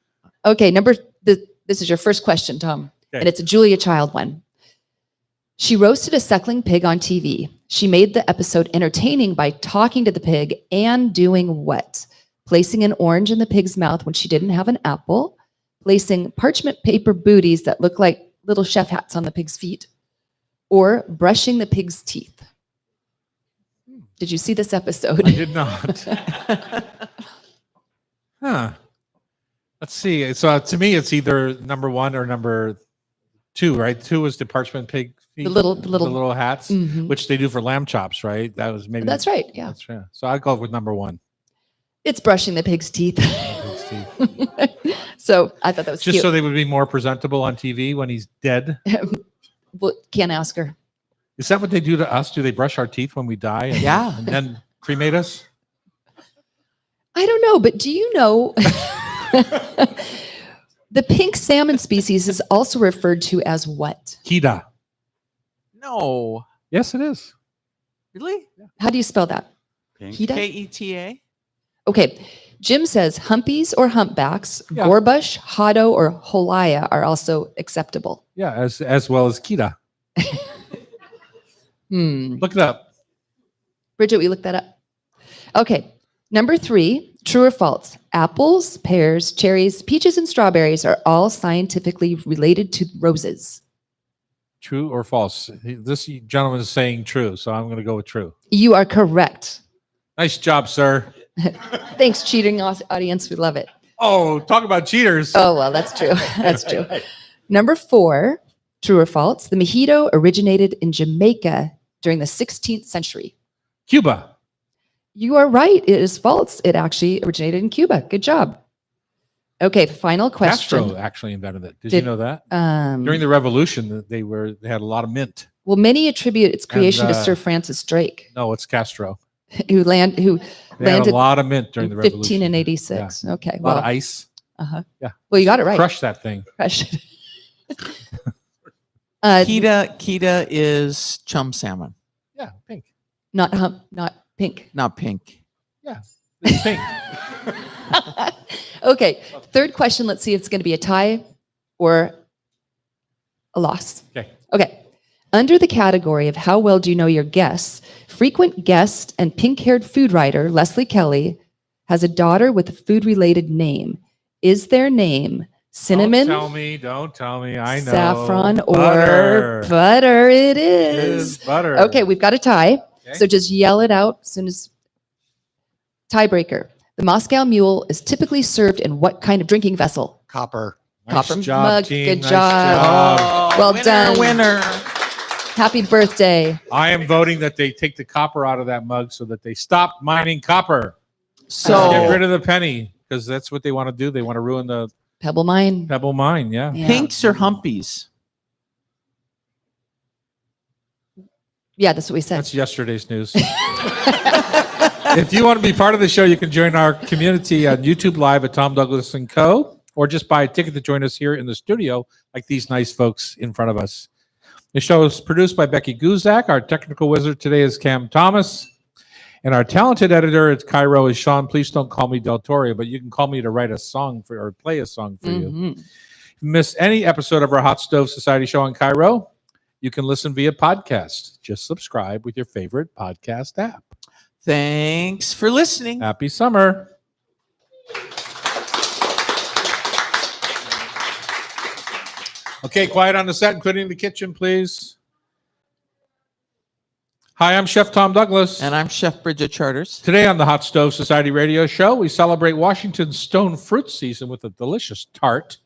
Okay, this is your first question, Tom, Okay. and it's a Julia Child one. She roasted a suckling pig on TV. She made the episode entertaining by talking to the pig and doing what? Placing an orange in the pig's mouth when she didn't have an apple, placing parchment paper booties that look like little chef hats on the pig's feet, or brushing the pig's teeth. Did you see this episode? I did not. Huh. Let's see. So to me, it's either number 1 or number 2, right? 2 is the parchment pig feet, The little- hats, Mhm. which they do for lamb chops, right? That was maybe That's right. Yeah. That's right. So I'll go with number 1. It's brushing the pig's teeth. Pig's teeth. So I thought that was Just cute. so they would be more presentable on TV when he's dead. Well, can't ask her. Is that what they do to us? Do they brush our teeth when we die? And, Yeah. and then cremate us? I don't know, but do you know the pink salmon species is also referred to as what? Kida. No. Yes, it is. Really? How do you spell that? Pink. Kida? Keta? Okay. Jim says humpies or humpbacks, Yeah. gorbush, hado, or holaya are also acceptable. Yeah, as well as Kida. Look it up. Bridget, we looked that up. Okay. Number 3, true or false? Apples, pears, cherries, peaches, and strawberries are all scientifically related to roses. True or false? This gentleman is saying true, so I'm going to go with true. You are correct. Nice job, sir. Thanks, cheating audience. We love it. Oh, talk about cheaters. Oh, well, that's true. That's true. Number 4, true or false? The mojito originated in Jamaica during the 16th century. Cuba. You are right. It is false. It actually originated in Cuba. Good job. Okay, final question. Castro actually invented it. Did you Did- know that? Um, During the Revolution, they had a lot of mint. well, many attribute its creation to And, Sir Francis Drake, No, it's Castro. who They had landed a lot of mint during the in Revolution. 1586. Okay, A lot well, of ice. uh-huh. Yeah. Well, you got it right. Crush that thing. Crush it. Kita is chum salmon, Yeah, pink. Not pink. not pink. Yeah, it's pink. Okay. Third question. Let's see if it's going to be a tie or a loss. Okay. Okay. Under the category of how well do you know your guests, frequent guest and pink-haired food writer Leslie Kelly has a daughter with a food-related name. Is their name cinnamon, Don't tell me. I know. saffron, Butter. or butter? It It is. is butter. Okay, we've got a tie. Okay. So just yell it out as soon as tiebreaker. The Moscow Mule is typically served in what kind of drinking vessel? Copper. Nice Copper job, mug. team. Good Nice job. Well winner, done. winner. Happy birthday. I am voting that they take the copper out of that mug so that they stop mining copper. So Get rid of the penny because that's what they want to do. They want to ruin the Pebble Mine. pebble mine. Yeah. Yeah. pinks or humpies? Yeah, that's what we said. That's yesterday's news. If you want to be part of the show, you can join our community on YouTube Live at Tom Douglas and Co. or just buy a ticket to join us here in the studio, like these nice folks in front of us. The show is produced by Becky Guzak. Our technical wizard today is Cam Thomas. And our talented editor at Cairo is Sean. Please don't call me Del Torre, but you can call me to write a song for or play a song for you. Mhm. If you miss any episode of our Hot Stove Society show on Cairo, you can listen via podcast. Just subscribe with your favorite podcast app. Thanks for listening. Happy summer. Okay, quiet on the set, including the kitchen, please. Hi, I'm Chef Tom Douglas. And I'm Chef Bridget Charters. Today on the Hot Stove Society radio show, we celebrate Washington's stone fruit season with a delicious tart.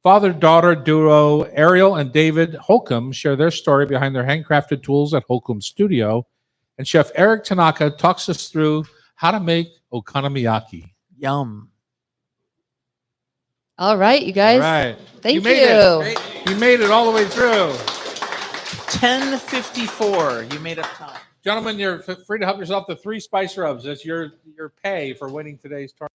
Father-daughter duo Ariel and David Holcomb share their story behind their handcrafted tools at Holcomb Studio. And Chef Eric Tanaka talks us through how to make okonomiyaki. Yum. All right, you guys. All right. Thank made it. You made it all the way through. 10:54. You made up time. Gentlemen, you're free to help yourself to 3 spice rubs. That's your pay for winning today's tournament.